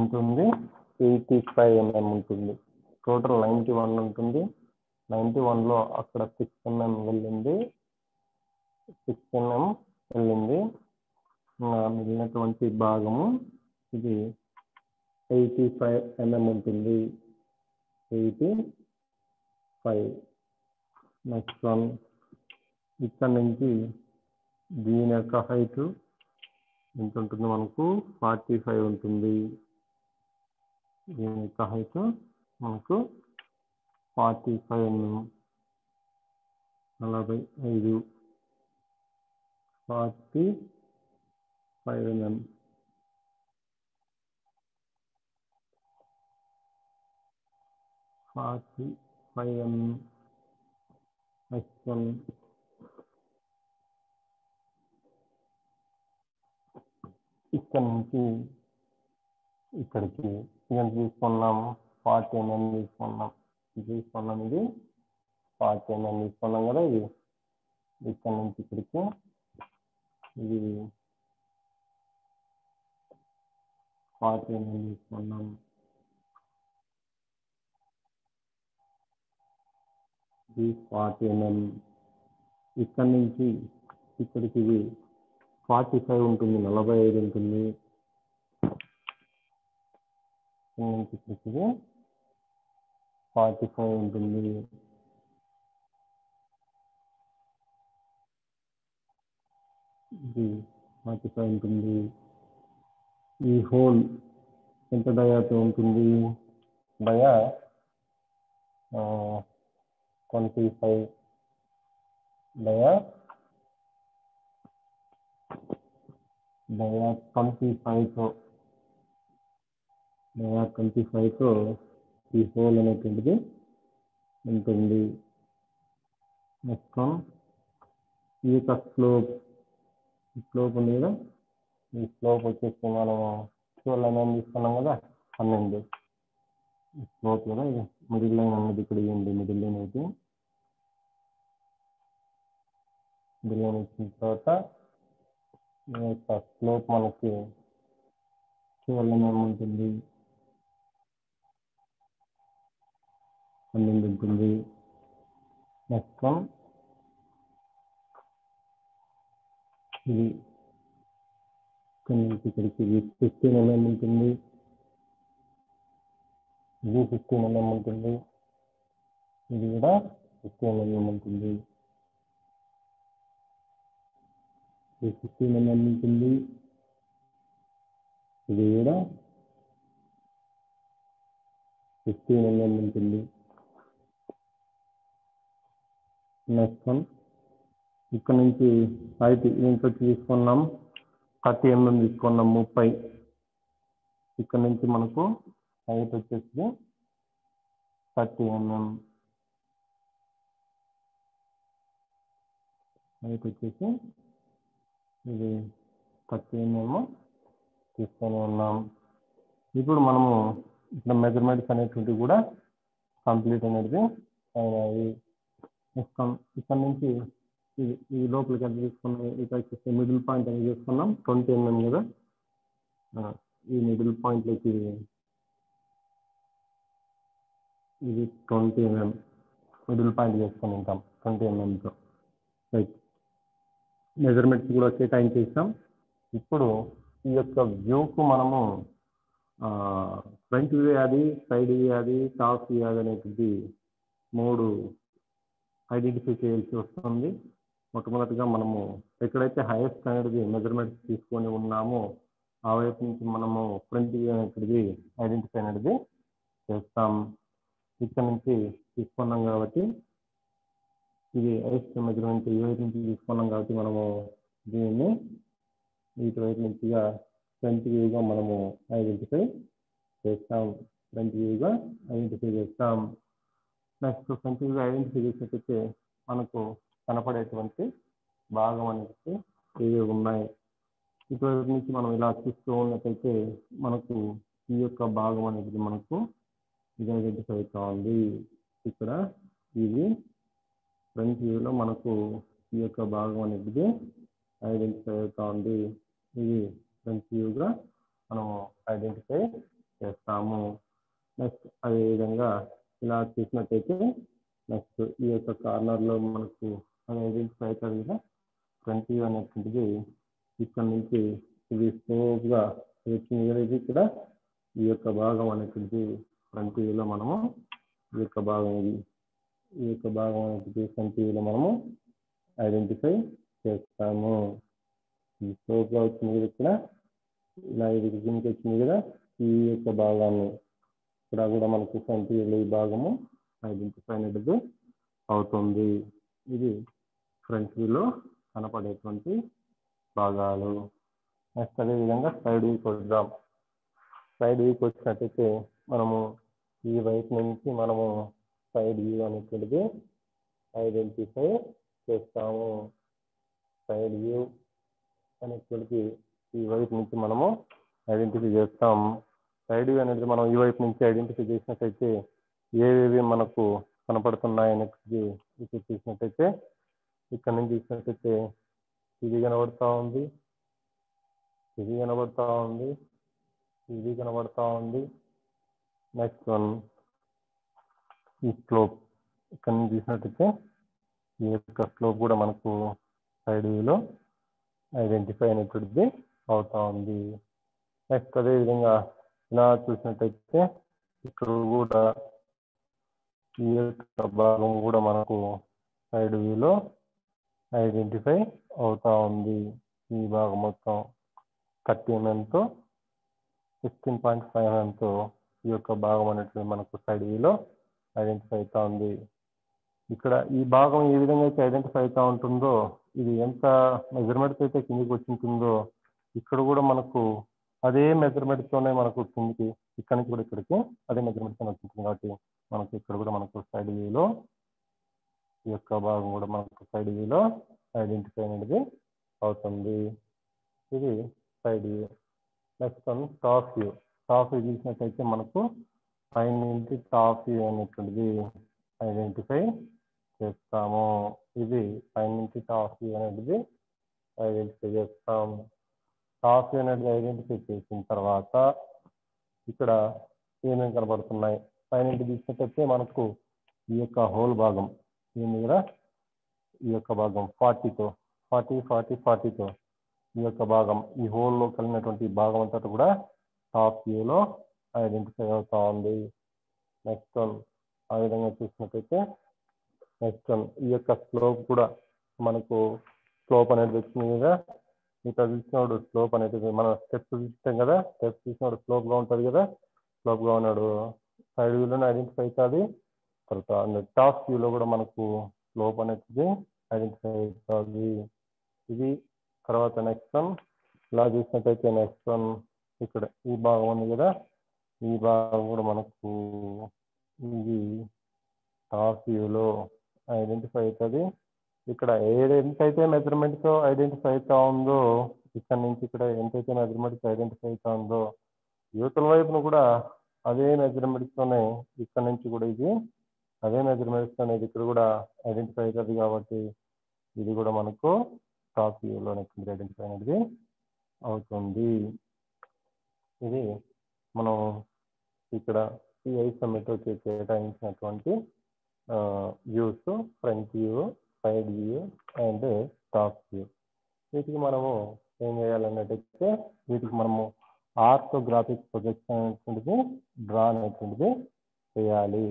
S1: ఉంటుంది 85 mm ఉంటుంది. టోటల్ 91 ఉంటుంది. 91లో అక్కడ 6 mm వెళ్ళింది, 6 mm వెళ్ళింది. మిగిలినటువంటి భాగము ఇది 85 mm ఉంటుంది. 85. నెక్స్ట్ వన్, ఇక్కడ నుంచి దీని యొక్క హైట్ ఎంత ఉంటుంది? మనకు 45 ఉంటుంది. దీని యొక్క హైట్ మనకు 45 mm, 45, 45 mm. నెక్స్ట్ వన్, ఇక్కడ నుంచి ఇక్కడికి ఎంత తీసుకున్నాము? 40 mm తీసుకున్నాం. ఇది 40 mm తీసుకున్నాం కదా. ఇది ఇక్కడ నుంచి ఇక్కడికి ఇది 40 mm తీసుకున్నాం. ఇది 40 mm. ఇక్కడ నుంచి ఇక్కడికి ఇది 45 ఉంటుంది, 45 ఉంటుంది. ఇక్కడ నుంచి ఇక్కడికి 45 ఉంటుంది. ఇది 45 ఉంటుంది. ఈ హోల్ ఎంత డయాతో ఉంటుంది? డయా 25 డయా 25తో ఈ హోల్ అనేటువంటిది ఉంటుంది. నెక్స్ట్ ఈ యొక్క స్లోప్ ఉంది కదా, ఈ స్లోప్ వచ్చేసి మనం 12 mm తీసుకున్నాం కదా, 12 స్లోప్ కదా. మిడిల్ లైన్ అనేది ఇక్కడ ఇవ్వండి. మిడిల్ లైన్ అయితే మిడిల్ లైన్ వచ్చిన తర్వాత ఈ యొక్క స్లోప్ మనకి 12 mm ఉంటుంది, 12 ఉంటుంది. నెక్స్ట్ ఇది ఇక్కడికి 15 mm ఉంటుంది. ఇది 15 mm ఉంటుంది. ఇది కూడా 15 mm ఉంటుంది. ఇది 15 mm ఉంటుంది. ఇది కూడా 15 mm ఉంటుంది. నెక్స్ట్ ఇక్కడ నుంచి హైట్ ఎంత తీసుకున్నాం? 30 mm తీసుకున్నాం. 30. ఇక్కడ నుంచి మనకు హైట్ వచ్చేసి 30 mm. హైట్ వచ్చేసి ఇది 30 mm తీసుకొని ఉన్నాం. ఇప్పుడు మనము ఇక్కడ మెజర్మెంట్స్ అనేటువంటివి కూడా కంప్లీట్ అనేది అయినాయి. ఇక్కడ నుంచి ఈ లోపలికి ఎంత తీసుకున్నాం? ఇక్కడ వచ్చేసి మిడిల్ పాయింట్ అనేది తీసుకున్నాం 20 mm కదా. ఈ మిడిల్ పాయింట్లోకి ఇది 20 mm మిడిల్ పాయింట్ చేసుకొని ఉంటాం 20 mmతో. రైట్, మెజర్మెంట్స్ కూడా కేటాయించేసాం. ఇప్పుడు ఈ యొక్క వ్యూకు మనము ఫ్రంట్ వ్యూ అది, సైడ్ వ్యూ అది, టాప్ వ్యూ అది అనేది 3 ఐడెంటిఫై చేయాల్సి వస్తుంది. మొట్టమొదటిగా మనము ఎక్కడైతే హైయెస్ట్ అనేది మెజర్మెంట్స్ తీసుకొని ఉన్నామో ఆ వైపు నుంచి మనము ఫ్రంట్ వ్యూ అనేది ఐడెంటిఫై అనేది చేస్తాం. ఇక్కడ నుంచి తీసుకున్నాం కాబట్టి ఇది హైయెస్ట్ మెజర్మెంట్ ఈ వైపు నుంచి తీసుకున్నాం కాబట్టి మనము దీన్ని ఇటువైపు నుంచిగా ఫ్రంట్ వ్యూగా మనము ఐడెంటిఫై చేస్తాం. నెక్స్ట్ ఫ్రంట్ వ్యూగా ఐడెంటిఫై చేసినట్టయితే మనకు కనపడేటువంటి భాగం అనేది ఏవి ఉన్నాయి. ఇటువైపు నుంచి మనం ఇలా చూస్తూ ఉన్నట్టయితే మనకు ఈ యొక్క భాగం అనేది మనకు ఇది ఐడెంటిఫై అవుతా ఉంది. ఇక్కడ ఇది ఫ్రంట్ వ్యూలో మనకు ఈ యొక్క భాగం అనేది ఐడెంటిఫై అవుతా ఉంది. ఇది ఫ్రంట్ వ్యూగా మనము ఐడెంటిఫై చేస్తాము. నెక్స్ట్ అదేవిధంగా ఇలా చూసినట్టయితే నెక్స్ట్ ఈ యొక్క కార్నర్లో మనకు అది ఐడెంటిఫై అవుతుంది కదా. ఫ్రంట్ వ్యూ అనేటువంటిది ఇక్కడ నుంచి ఇది స్లోగా వచ్చింది కదా. ఇది ఇక్కడ ఈ యొక్క భాగం అనేటువంటిది ఫ్రంట్ వ్యూలో మనము ఈ యొక్క భాగం అనేది ఫ్రంట్ వ్యూలో మనము ఐడెంటిఫై చేస్తాము. ఈ స్లోగా వచ్చింది కదా, ఇక్కడ ఇలా ఇది కిందకి వచ్చింది కదా. ఈ యొక్క భాగాన్ని ఇక్కడ కూడా మనకు ఫ్రంట్ వ్యూలో ఈ భాగము ఐడెంటిఫై అనేది అవుతుంది. ఇది ఫ్రంట్ వ్యూలో కనపడేటువంటి భాగాలు. నెక్స్ట్ అదేవిధంగా సైడ్ వ్యూకి వద్దాం. సైడ్ వ్యూకి వచ్చినట్టయితే మనము ఈ వైపు నుంచి మనము సైడ్ వ్యూ అనేటువంటిది ఐడెంటిఫై చేస్తాము. సైడ్ వ్యూ అనేటువంటిది ఈ వైపు నుంచి మనము ఐడెంటిఫై చేస్తాం. సైడ్ వ్యూ అనేది మనం ఈ వైపు నుంచి ఐడెంటిఫై చేసినట్టయితే ఏవేవి మనకు కనపడుతున్నాయి అనేది ఇప్పుడు చూసినట్టయితే ఇక్కడ నుంచి చూసినట్టయితే ఇది కనబడతా ఉంది, ఇది కనబడతా ఉంది, ఇది కనబడతా ఉంది. నెక్స్ట్ వన్ ఈ స్లోప్ ఇక్కడ నుంచి చూసినట్టయితే ఈ యొక్క స్లోప్ కూడా మనకు సైడ్ వ్యూలో ఐడెంటిఫై అనేటువంటిది అవుతా ఉంది. నెక్స్ట్ అదేవిధంగా ఇలా చూసినట్టయితే ఇక్కడ కూడా ఈ యొక్క భాగం కూడా మనకు సైడ్ వ్యూలో ఐడెంటిఫై అవుతా ఉంది. ఈ భాగం మొత్తం 30 mm-తో 16.5 mm-తో ఈ యొక్క భాగం అనేది మనకు సైడ్ వ్యూలో ఐడెంటిఫై అవుతా ఉంది. ఇక్కడ ఈ భాగం ఏ విధంగా అయితే ఐడెంటిఫై అవుతా ఉంటుందో, ఇది ఎంత మెజర్మెంట్తో అయితే కిందికి వచ్చి ఉంటుందో, ఇక్కడ కూడా మనకు అదే మెజర్మెంట్తోనే మనకు కిందికి ఇక్కడ నుంచి కూడా ఇక్కడికి అదే మెజర్మెంట్తో వచ్చింటుంది. కాబట్టి మనకు ఇక్కడ కూడా మనకు సైడ్ వ్యూలో ఈ యొక్క భాగం కూడా మనకు సైడ్ వ్యూలో ఐడెంటిఫై అనేది అవుతుంది. ఇది side view. Next one top view. Top view చూసినట్టయితే మనకు పైన నుంచి టాప్ వ్యూ అనేటువంటిది ఐడెంటిఫై చేస్తాము. ఇది పైన నుంచి టాప్ వ్యూ అనేది ఐడెంటిఫై చేస్తాము. టాప్ వ్యూ అనేది ఐడెంటిఫై చేసిన తర్వాత ఇక్కడ ఏమేమి కనబడుతున్నాయి, పైన చూసినట్టయితే మనకు ఈ యొక్క హోల్ భాగం దీని దగ్గర ఈ యొక్క భాగం 40తో ఈ యొక్క భాగం ఈ హోల్లో కలిగినటువంటి భాగం అంతా కూడా టాప్ వ్యూలో ఐడెంటిఫై అవుతా ఉంది. నెక్స్ట్ వన్ ఆ విధంగా చూసినట్టయితే నెక్స్ట్ వన్ ఈ యొక్క స్లోప్ కూడా మనకు స్లోప్ అనేది వచ్చింది కదా. ఇక్కడ చూసినప్పుడు స్లోప్ అనేది మన స్టెప్స్ చూస్తాం కదా, స్టెప్స్ చూసినప్పుడు స్లోప్గా ఉంటుంది కదా, స్లోప్గా ఉన్నాడు సైడ్ వ్యూలోనే ఐడెంటిఫై అవుతుంది. తర్వాత టాప్ వ్యూలో కూడా మనకు స్లోప్ అనేది ఐడెంటిఫై అవుతుంది. ఇది తర్వాత నెక్స్ట్ వన్ ఇలా చూసినట్టయితే నెక్స్ట్ వన్ ఇక్కడ ఈ భాగం ఉంది కదా, ఈ భాగం కూడా మనకు ఇది టాప్ వ్యూలో ఐడెంటిఫై అవుతుంది. ఇక్కడ ఎంతైతే మెజర్మెంట్తో ఐడెంటిఫై అవుతా ఉందో, ఇక్కడ నుంచి ఇక్కడ ఎంతైతే మెజర్మెంట్తో ఐడెంటిఫై అవుతా ఉందో, యువతల వైపును కూడా అదే మెజర్మెంట్తోనే ఇక్కడ నుంచి కూడా ఇది అదే మెజర్మెంట్స్ అనేది ఇక్కడ కూడా ఐడెంటిఫై అవుతుంది. కాబట్టి ఇది కూడా మనకు టాప్ వ్యూలో ఐడెంటిఫై అనేది అవుతుంది. ఇది మనం ఇక్కడ ఈ ఐసోమెట్రీకి కేటాయించినటువంటి views, front view, side view and top view. వీటికి మనము ఏం చేయాలన్నట్టయితే వీటికి మనము ఆర్థోగ్రాఫిక్ ప్రొజెక్షన్ అనేటువంటిది డ్రా అనేటువంటిది చేయాలి.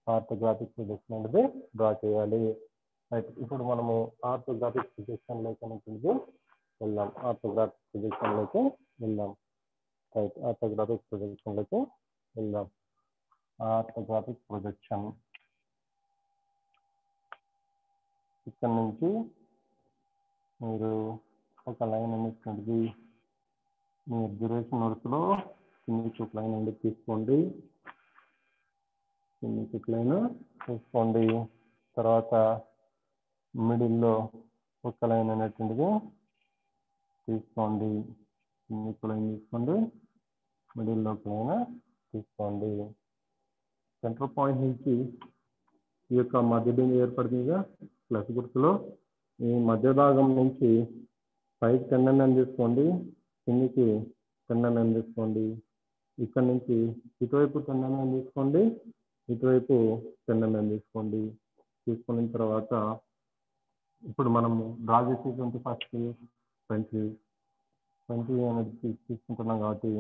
S1: ఆర్థోగ్రాఫిక్ ప్రొజెక్షన్ అనేది డ్రా చేయాలి. రైట్, ఇప్పుడు మనము ఆర్థోగ్రాఫిక్ ప్రొజెక్షన్లోకి అనేటువంటిది వెళ్దాం. ఆర్థోగ్రాఫిక్ ప్రొజెక్షన్లోకి వెళ్దాం. రైట్, ఆర్థోగ్రాఫిక్ ప్రొజెక్షన్లోకి వెళ్దాం. ఆర్థోగ్రాఫిక్ ప్రొజెక్షన్ ఇక్కడ నుంచి మీరు ఒక లైన్ అనేటువంటిది మీ డ్యూరేషన్ నోట్స్లో కిందికి ఒక లైన్ అనేది తీసుకోండి. కిందికి ఒక లైన్ తీసుకోండి. తర్వాత మిడిల్లో ఒక లైన్ అనేటువంటిది తీసుకోండి. కిందికి ఒక లైన్ తీసుకోండి, మిడిల్లో ఒక లైన్ తీసుకోండి. సెంటర్ పాయింట్ నుంచి ఈ యొక్క మధ్య బిందువు ఏర్పడుతుందిగా ప్లస్ గుర్తులో, ఈ మధ్య భాగం నుంచి పైకి 10 mm తీసుకోండి, కిందికి 10 mm తీసుకోండి. ఇక్కడ నుంచి ఇటువైపు 10 mm తీసుకోండి, ఇటువైపు 10 mm తీసుకోండి. తీసుకున్న తర్వాత ఇప్పుడు మనము డ్రా చేసేటువంటి ఫస్ట్ ఫ్రంట్ వ్యూ అనేది తీసుకుంటున్నాం. కాబట్టి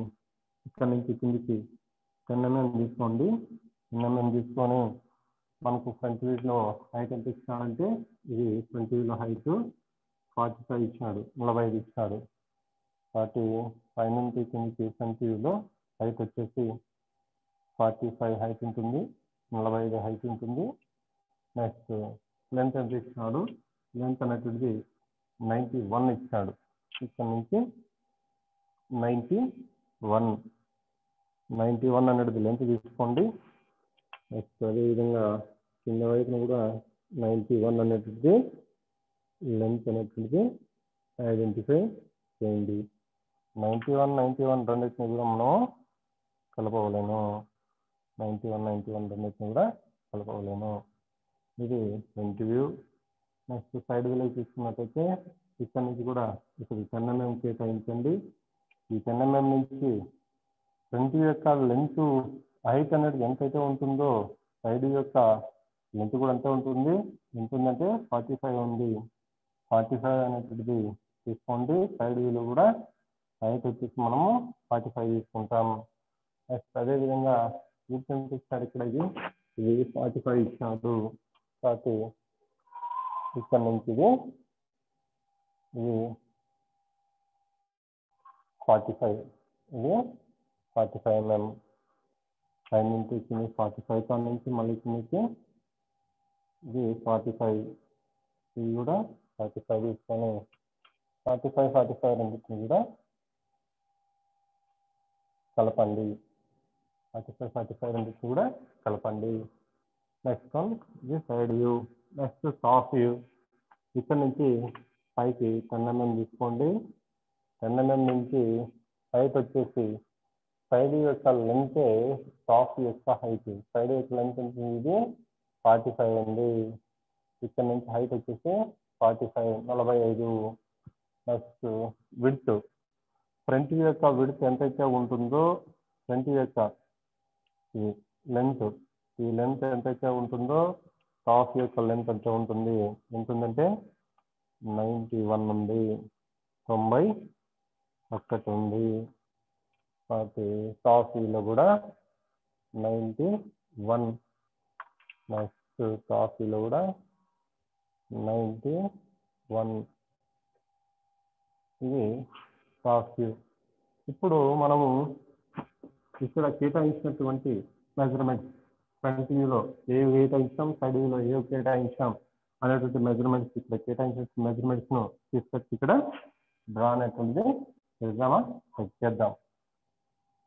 S1: ఇక్కడ నుంచి కిందికి 10 mm తీసుకోండి. 10 mm తీసుకొని మనకు ఫ్రంట్ వ్యూలో హైట్ ఎంత ఇచ్చాడంటే, ఇది ఫ్రంట్ వ్యూలో హైట్ 45 ఇచ్చాడు, 45 ఇచ్చాడు. కాబట్టి పైనుంచి కిందికి ఫ్రంట్ వ్యూలో హైట్ వచ్చేసి 45 హైట్ ఉంటుంది, 45 హైట్ ఉంటుంది. నెక్స్ట్ లెంత్ ఎంత ఇచ్చినాడు, లెంత్ అనేటువంటిది 91 ఇచ్చాడు. ఇక్కడ నుంచి 91 అనేది లెంత్ తీసుకోండి. నెక్స్ట్ అదేవిధంగా కింద వైపున కూడా 91 అనేటువంటిది లెంత్ అనేటువంటిది ఐడెంటిఫై చేయండి. 91 రెండింటిని కూడా మనం కలపవలేను. 91 రెండింటిని కూడా కలపవలేను. ఇది ఫ్రంట్ వ్యూ. నెక్స్ట్ సైడ్ వ్యూలో తీసుకున్నట్టయితే ఇక్కడ నుంచి కూడా ఇక్కడ 10 mm కేటాయించండి. ఈ 10 mm నుంచి ఫ్రంట్ వ్యూ యొక్క లెంత్ హైట్ అనేది ఎంతైతే ఉంటుందో, సైడ్ వ్యూ యొక్క లెంత్ కూడా ఎంత ఉంటుంది, ఉంటుందంటే 45 ఉంది. 45 అనేటువంటిది తీసుకోండి. సైడ్ వ్యూలో కూడా హైట్ వచ్చేసి మనము 45 తీసుకుంటాం. నెక్స్ట్ అదేవిధంగా ఇక్కడ ఇది ఇది 45 ఇచ్చాడు కాబట్టి ఇక్కడ నుంచి ఇది 45 ఇది 45 mm పై నుంచి కింద 45 కా నుంచి మళ్ళీ కిందకి ఇది 45 ఇది కూడా 45 తీసుకొని 45 రెండింటిని కూడా కలపండి 45 రెండింటిని కూడా కలపండి. నెక్స్ట్ వన్ ఇది side view. Next top view. ఇక్కడ నుంచి పైకి 10 mm తీసుకోండి. 10 mm నుంచి హైట్ వచ్చేసి సైడ్ యొక్క లెంత్ టాప్ యొక్క హైట్. సైడ్ యొక్క లెంత్ ఇది 45 ఉంది. ఇక్కడ నుంచి హైట్ వచ్చేసి 45. Next width. ఫ్రంట్ యొక్క విడ్త్ ఎంతైతే ఉంటుందో ఫ్రంట్ యొక్క లెంత్ ఈ లెంత్ ఎంతైతే ఉంటుందో టాప్ యొక్క లెంత్ ఎంత ఉంటుంది ఎంతుందంటే 91 ఉంది. 91 ఉంది. కాబట్టి టాప్ వ్యూలో కూడా 91. నెక్స్ట్ టాప్ వ్యూలో కూడా 91. ఇది టాప్ వ్యూ. ఇప్పుడు మనము ఇక్కడ కేటాయించినటువంటి మెజర్మెంట్స్ ఫ్రంట్ వ్యూలో ఏ కేటాయించాం, సైడ్ వ్యూలో ఏ కేటాయించాం అనేటువంటి మెజర్మెంట్స్ ఇక్కడ కేటాయించిన మెజర్మెంట్స్ను తీసుకొచ్చి ఇక్కడ డ్రా అనేటువంటిది చేద్దామా? చేద్దాం.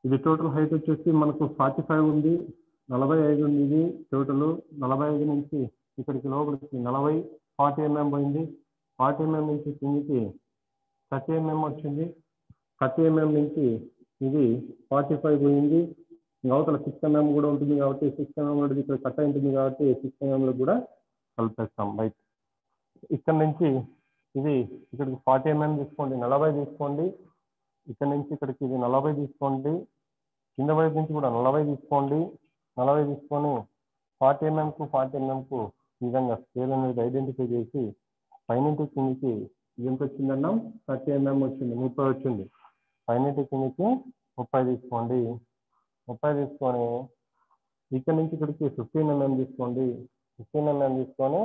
S1: ఇది టోటల్ హైట్ వచ్చేసి మనకు 45 ఉంది, 45 ఉంది. ఇది టోటల్ 45 నుంచి ఇక్కడికి లోపలికి 40 mm పోయింది. 40 mm నుంచి కిందికి 30 mm వచ్చింది. 30 mm నుంచి ఇది 45 పోయింది. అవతల 6 mm కూడా ఉంటుంది కాబట్టి 6 mm కూడా ఇక్కడ కట్ ఉంటుంది కాబట్టి 6 mm కూడా కలిపేస్తాం. రైట్. ఇక్కడ నుంచి ఇది ఇక్కడికి 40 mm తీసుకోండి, 40 తీసుకోండి. ఇక్కడ నుంచి ఇక్కడికి ఇది 40 తీసుకోండి. కింద వైపు నుంచి కూడా 40 తీసుకోండి. 40 తీసుకొని 40 mm కు 40 mm కు ఈ విధంగా స్కేల్ అనేది ఐడెంటిఫై చేసి పైనుంచి కిందికి ఎంత వచ్చిందన్నాం? 30 mm వచ్చింది, 30 వచ్చింది. పైనుంచి కిందికి 30 తీసుకోండి. 30 తీసుకొని ఇక్కడ నుంచి ఇక్కడికి 15 mm తీసుకోండి. 15 mm తీసుకొని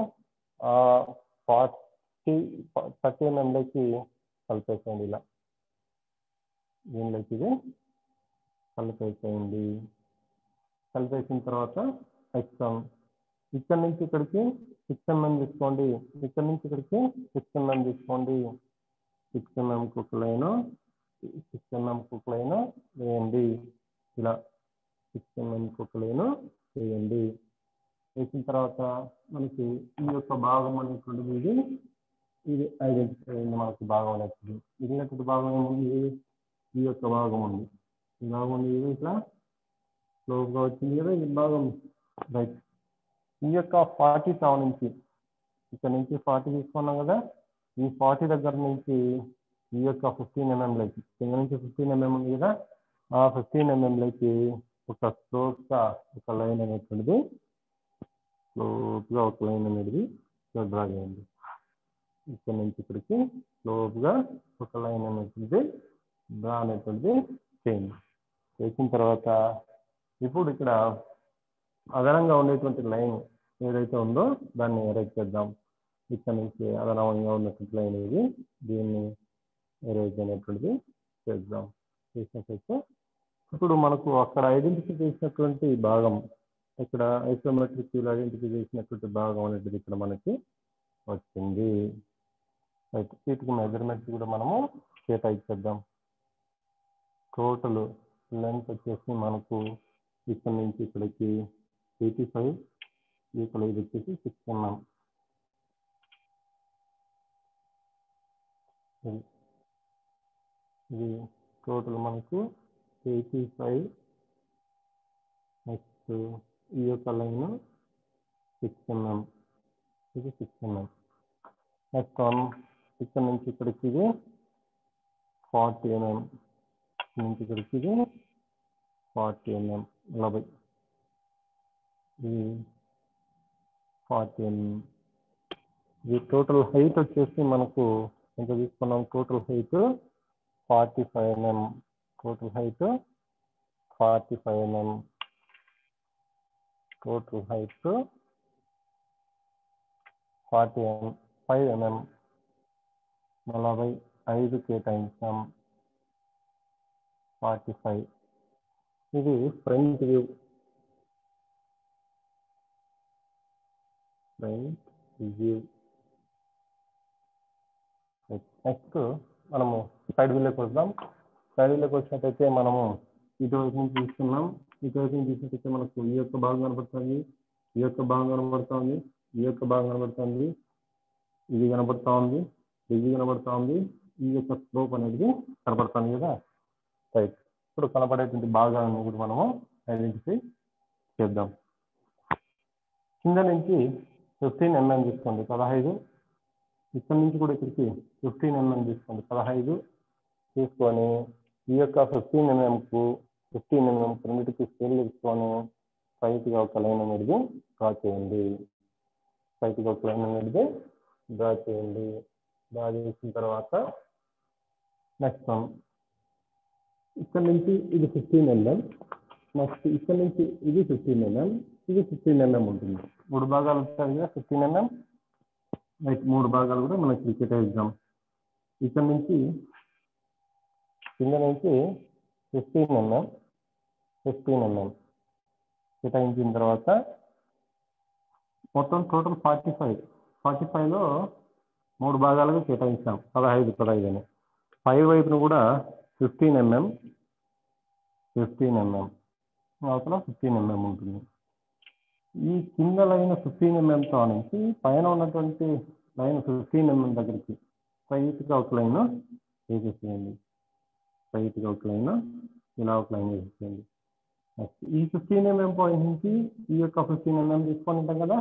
S1: 30 mm లోకి కలిపేసేయండి. ఇలా దీనిలోకి ఇది కలిపేసేయండి. కలిపేసిన తర్వాత ఎక్స్ఎం ఇక్కడ నుంచి ఇక్కడికి 6 mm తీసుకోండి. ఇక్కడ నుంచి ఇక్కడికి 6 mm తీసుకోండి. 6 mm ఒక లైన్, 6 mm ఒక లైన్ వేయండి. ఇలా 6 mm ఒక లైన్ వేయండి. వేసిన తర్వాత మనకి ఈ యొక్క భాగం అనేటువంటిది ఇది ఐడెంటిఫై అయింది. మనకి భాగం అనేది మిగిలినటువంటి భాగం ఏముంది? ఈ యొక్క భాగం ఉంది. ఈ భాగం ఉంది ఇది ఇట్లా స్లోగా వచ్చింది కదా ఈ భాగం. రైట్. ఈ యొక్క 47 నుంచి ఇక్కడ నుంచి 40 తీసుకున్నాం కదా, ఈ 40 దగ్గర నుంచి ఈ యొక్క 15 mm లోకి కింద నుంచి 15 mm ఉంది కదా, ఆ 15 mm లోకి ఒక స్లోగా ఒక లైన్ అనేటువంటిది స్లోగా ఒక లైన్ అనేది డ్రా చేయండి. ఇక్కడ నుంచి ఇక్కడికి స్లోగా ఒక లైన్ అనేటువంటిది డ్రా అనేటువంటిది చేయండి. చేసిన తర్వాత ఇప్పుడు ఇక్కడ అదనంగా ఉండేటువంటి లైన్ ఏదైతే ఉందో దాన్ని ఎరేజ్ చేద్దాం. ఇక్కడ నుంచి అదనంగా ఉన్నటువంటి లైన్ ఇది, దీన్ని ఎరేజ్ అనేటువంటిది చేద్దాం. చేసినట్లయితే ఇప్పుడు మనకు అక్కడ ఐడెంటిఫై చేసినటువంటి భాగం, ఇక్కడ ఐసోమెట్రిక్ వ్యూలో ఐడెంటిఫై చేసినటువంటి భాగం అనేది ఇక్కడ మనకి వచ్చింది. అయితే వీటికి మెజర్మెంట్స్ కూడా మనము కేటాయించేద్దాం. టోటల్ లెంత్ వచ్చేసి మనకు ఇక్కడ నుంచి ఇక్కడికి 85, ఇక్కడ ఇది వచ్చేసి 6 mm. ఇది టోటల్ మనకు 85. నెక్స్ట్ ఈ యొక్క లైన్ 6 mm, ఇది 6 mm. నెక్స్ట్ ఇక్కడ నుంచి ఇక్కడికి ఇది 40 mm, నుంచి ఇక్కడికి ఇది 40 mm, 40. ఇది 40 mm. ఇది టోటల్ హైట్ వచ్చేసి మనకు ఎంత తీసుకున్నాం? Total height 45 mm. Total height 45 mm. total height 45 mm 45 కేటాయించాం 45 ఇది ఫ్రంట్ వ్యూ నెక్స్ట్ మనము సైడ్ వ్యూలోకి వద్దాం సైడ్ వ్యూలోకి వచ్చినట్టయితే మనము ఇటువైపు నుంచి చూస్తున్నాం ఇటువైపు నుంచి చూసినట్టయితే మనకు ఈ యొక్క భాగం కనబడుతుంది ఈ యొక్క భాగం కనబడుతుంది ఈ యొక్క భాగం కనబడుతుంది ఇది కనబడుతూ ఉంది ఇది కనబడుతూ ఉంది ఈ యొక్క స్లోప్ అనేది కనబడుతుంది కదా రైట్ ఇప్పుడు కనబడేటువంటి భాగాలను కూడా మనము ఐడెంటిఫై చేద్దాం కింద నుంచి 15 mm తీసుకోండి 15 ఇక్కడ నుంచి కూడా ఇక్కడికి 15 mm తీసుకోండి 15 తీసుకొని ఈ యొక్క 15 mm కు 15 mm రెండింటికి స్కేల్ తీసుకొని స్ట్రైట్గా ఒక లైన్ అనేది డ్రా చేయండి స్ట్రైట్గా ఒక లైన్ అనేది డ్రా చేయండి డ్రా చేసిన తర్వాత నెక్స్ట్ వన్ ఇక్కడ నుంచి ఇది 15 mm నెక్స్ట్ ఇక్కడ నుంచి ఇది 15 mm ఇది 15 mm ఉంటుంది 3 భాగాలు వస్తాయి కదా 15 mm రైట్ 3 భాగాలు కూడా మనం క్రికెట్ వేద్దాం ఇక్కడ నుంచి కింద నుంచి 15 mm కేటాయించిన తర్వాత మొత్తం టోటల్ 45లో 3 భాగాలుగా కేటాయించాం 15 అని పై వైపును కూడా 15 mm అవతల 15 mm ఉంటుంది ఈ కింద లైన్ 15 mm నుంచి పైన ఉన్నటువంటి లైన్ 15 mm దగ్గరికి స్ట్రైట్గా ఒక లైన్ వేసేసేయండి స్ట్రైట్గా ఒక లైన్ ఇలా ఒక లైన్ వేసేసేయండి ఈ 15 mm పాయింట్ నుంచి ఈ యొక్క 15 mm తీసుకొని ఉంటాం కదా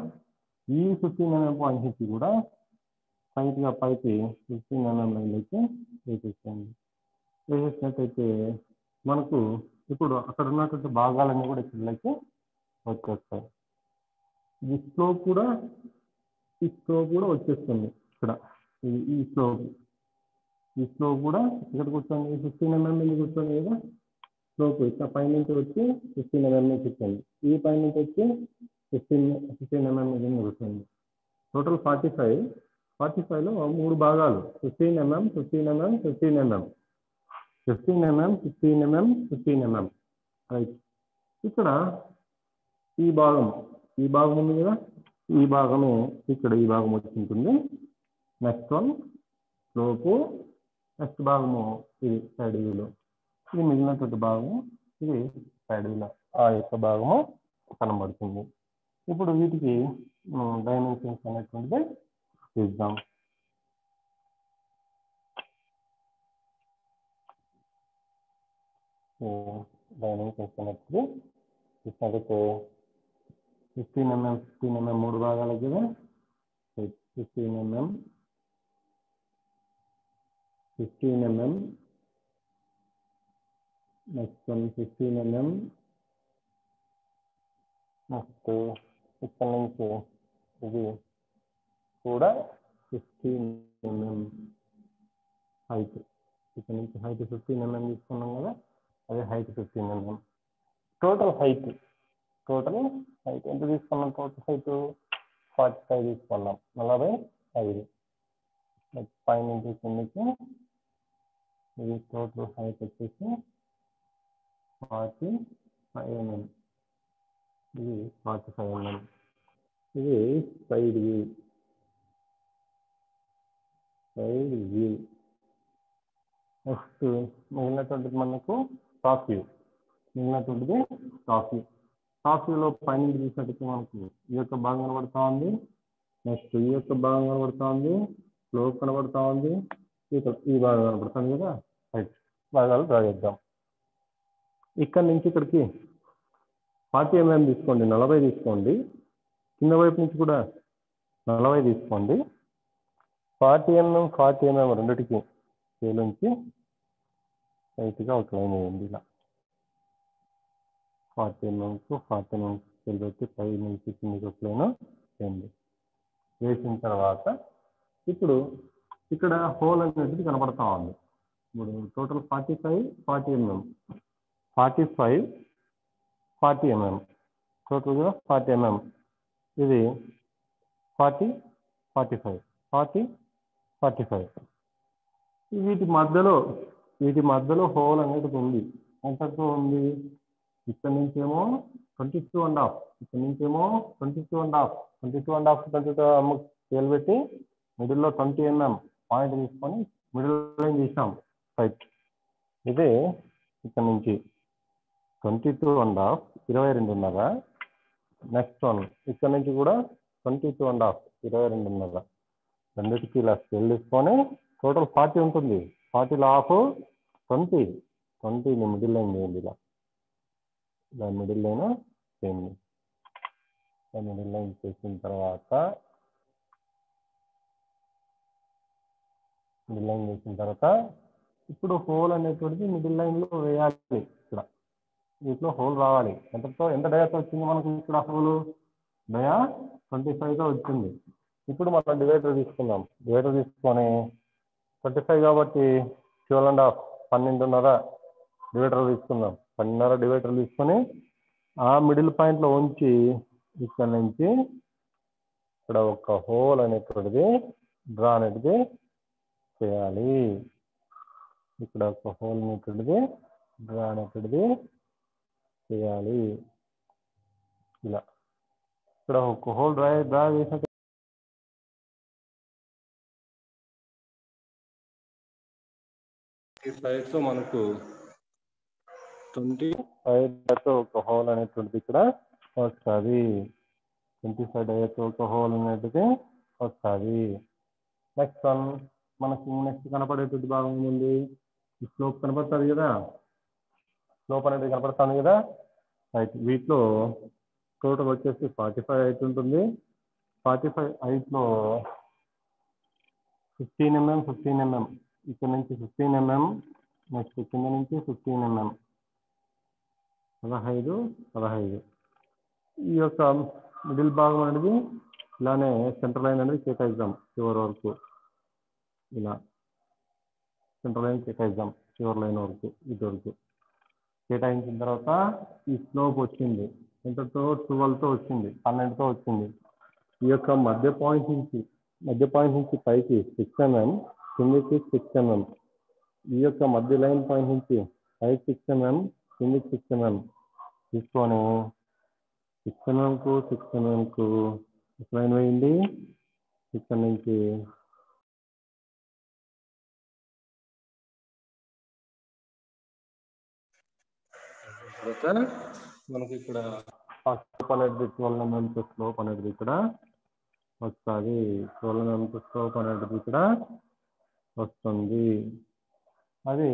S1: ఈ 15 mm పాయింట్ నుంచి కూడా స్ట్రైట్గా పైకి 15 mm లైన్లోకి వేసేసేయండి వేసేసినట్టయితే మనకు ఇప్పుడు అక్కడ ఉన్నటువంటి భాగాలన్నీ కూడా ఇక్కడికి వచ్చేస్తాయి ఈ స్లోప్ కూడా వచ్చేస్తుంది ఇక్కడ ఈ స్లోప్ కూడా ఇక్కడికి వస్తుంది 15 mm కూర్చొని కదా స్లోప్ ఇక్కడ పై నుంచి వచ్చి 15 mm కూర్చోండి ఈ పై నుంచి వచ్చి 15 mm కూర్చోండి టోటల్ 45లో 3 భాగాలు 15 mm 15 mm రైట్ ఇక్కడ ఈ భాగం ఉంది కదా ఈ భాగమే ఇక్కడ ఈ భాగం వచ్చి ఉంటుంది నెక్స్ట్ వన్ స్లోపు నెక్స్ట్ భాగము ఇది సైడ్ వ్యూలో ఇది మిగిలినటువంటి భాగము ఇది సైడ్ వ్యూలో ఆ యొక్క భాగము కనబడుతుంది ఇప్పుడు వీటికి డైమెన్షన్స్ అనేటువంటిది చూద్దాం డైమెన్షన్స్ అనేప్పుడు చూసినట్లయితే 15 mm 3 భాగాలు కదా 15 mm నెక్స్ట్ 15 mm నెక్స్ట్ ఇక్కడ నుంచి ఇది కూడా 15 mm హైట్ ఇక్కడ నుంచి హైట్ 15 mm తీసుకున్నాం కదా అదే హైట్ 15 mm టోటల్ హైట్ ఎంత తీసుకున్నాం టోటల్ హైట్ 45 తీసుకున్నాం 45 పై నుంచి కిందకి ఇది టోటల్ హైట్ వచ్చేసి 45 mm ఇది 45 mm ఇది సైడ్ వ్యూ నెక్స్ట్ మిగిలినటువంటిది మనకు టాప్ వ్యూ టాప్ వ్యూలో పైన చూసినట్టయితే మనకు ఈ యొక్క భాగం కనబడుతూ ఉంది నెక్స్ట్ ఈ యొక్క భాగం కనబడుతూ ఉంది స్లోప్ కనబడుతూ ఉంది ఈ భాగం కనబడుతుంది కదా రైట్ భాగాలు డ్రా చేద్దాం ఇక్కడ నుంచి ఇక్కడికి 40 mm తీసుకోండి 40 తీసుకోండి కింద వైపు నుంచి కూడా 40 తీసుకోండి 40 mm రెండిటికి స్కేల్ నుంచి రైట్గా ఒక లైన్ వేయండి ఇలా 40 mm కు 40 mm స్కేల్ పెట్టి పై నుంచి కిందకి ఒక లైన్ వేయండి వేసిన తర్వాత ఇప్పుడు ఇక్కడ హోల్ అనేది కనబడతా ఉంది ఇప్పుడు టోటల్ 45 40 mm 40 mm టోటల్గా 40 mm. ఇది 40, 45, 40, 45. వీటి మధ్యలో హోల్ అనేది ఉంది. ఎంతతో ఉంది? ఇక్కడ నుంచేమో 22.5, ఇక్కడ నుంచేమో 22.5, 22.5 స్కేల్ పెట్టి మిడిల్లో 20 mm పాయింట్ తీసుకొని మిడిల్ లైన్ తీసాం రైట్. ఇదే ఇక్కడ నుంచి 22.5, 22.5. నెక్స్ట్ వన్ ఇక్కడ నుంచి కూడా 22.5, 22.5. రెండింటికి ఇలా స్కేల్ తీసుకొని టోటల్ 40 ఉంటుంది. 40లో హాఫ్ 20 మిడిల్ లైన్ చేయండి. ఇలా మిడిల్ లైన్ చేయండి. మిడిల్ లైన్ చేసిన తర్వాత ఇప్పుడు హోల్ అనేటువంటిది మిడిల్ లైన్లో వేయాలి. ఇక్కడ వీటిలో హోల్ రావాలి. ఎంత డయాతో వచ్చింది మనకు ఇక్కడ హోల్? డయా 25గా వచ్చింది. ఇప్పుడు మనం డివైడర్ తీసుకుందాం. డివైడర్ తీసుకొని 25 కాబట్టి 12.5, 12.5 డివైడర్ తీసుకుందాం. 12.5 డివైడర్ తీసుకొని ఆ మిడిల్ పాయింట్లో ఉంచి ఇక్కడ నుంచి ఇక్కడ ఒక హోల్ అనేటువంటిది డ్రా అనేది చేయాలి. ఇక్కడ ఒక హోల్ అనేటువంటిది డ్రా అనేటువంటిది చేయాలి. ఇలా ఇక్కడ ఒక హోల్ డ్రా చేసిన ఈ సైడ్స్ మనకు 25 ఒక హోల్ అనేటువంటిది ఇక్కడ వస్తుంది. 25 ఒక హోల్ అనేటిది వస్తుంది. నెక్స్ట్ వన్ మనకు నెక్స్ట్ కనపడేటువంటి భాగం ఉంది. ఈ స్లోప్ కనపడుతుంది కదా, స్లోప్ అనేది కనపడుతుంది కదా రైట్. వీటిలో టోటల్ వచ్చేసి 45 హైట్ ఉంటుంది. 45 హైట్లో 15 mm, 15 mm ఇక్కడ నుంచి 15 mm, నెక్స్ట్ కింద నుంచి 15 mm, 15. ఈ యొక్క మిడిల్ భాగం అనేది ఇలానే సెంటర్ లైన్ అనేది కేటాయిద్దాం. చివరి వరకు ఇలా సెంటర్ లైన్ కేటాయిద్దాం. చివరి లైన్ వరకు ఇటు వరకు కేటాయించిన తర్వాత ఈ స్లోప్ వచ్చింది. ఎంతతో? 12తో వచ్చింది, 12తో వచ్చింది. ఈ యొక్క మధ్య పాయింట్ నుంచి పైకి 6 mm, కిందికి 6 mm. ఈ యొక్క మధ్య లైన్ పాయింట్ నుంచి పైకి 6 mm, కిందికి 6 mm తీసుకొని 6 mm కు 6 mm కు లైన్ వేయండి. ఇక్కడ నుంచి తర్వాత మనకి ఇక్కడ స్లోప్ అనేది 12 mm స్లోప్ అనేది ఇక్కడ వస్తుంది. 12 mm స్లోప్ అనేది ఇక్కడ వస్తుంది. అది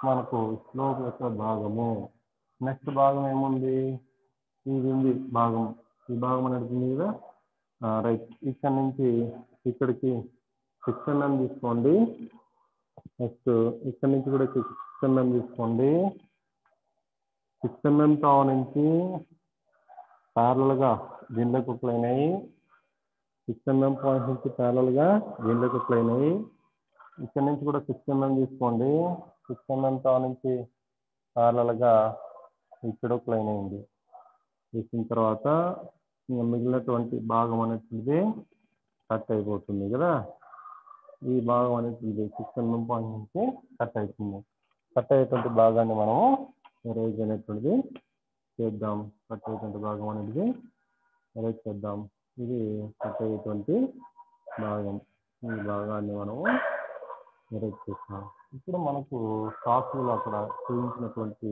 S1: మనకు స్లోప్ యొక్క భాగము. నెక్స్ట్ భాగం ఏముంది? ఇది ఉంది భాగం. ఈ భాగం అనేది ఉంది కదా రైట్. ఇక్కడ నుంచి ఇక్కడికి 6 mm తీసుకోండి. నెక్స్ట్ ఇక్కడ నుంచి కూడా 6 mm తీసుకోండి. 6 mm తావ నుంచి ప్యారలల్గా దీనిలోకి ఒక లైన్ అయ్యి 6 mm పాయింట్ నుంచి ప్యారలల్గా దీనిలోకి ఒక లైన్ అయ్యి ఇక్కడ నుంచి కూడా 6 mm తీసుకోండి. 6 mm తావ నుంచి ప్యారలల్గా ఇక్కడ ఒక లైన్ అయింది. తీసిన తర్వాత మిగిలినటువంటి భాగం అనేటువంటిది కట్ అయిపోతుంది కదా. ఈ భాగం అనేటువంటిది 6 mm పాయింట్ నుంచి కట్ అవుతుంది. కట్ అయ్యేటువంటి భాగాన్ని మనము ఎరేజ్ అనేటువంటిది చేద్దాం. కట్ అయ్యేటువంటి భాగం అనేది ఎరేజ్ చేద్దాం. ఇది కట్ అయ్యేటువంటి భాగం. ఈ భాగాన్ని మనము ఎరేజ్ చేస్తాం. ఇప్పుడు మనకు టాప్ వ్యూలో అక్కడ చూపించినటువంటి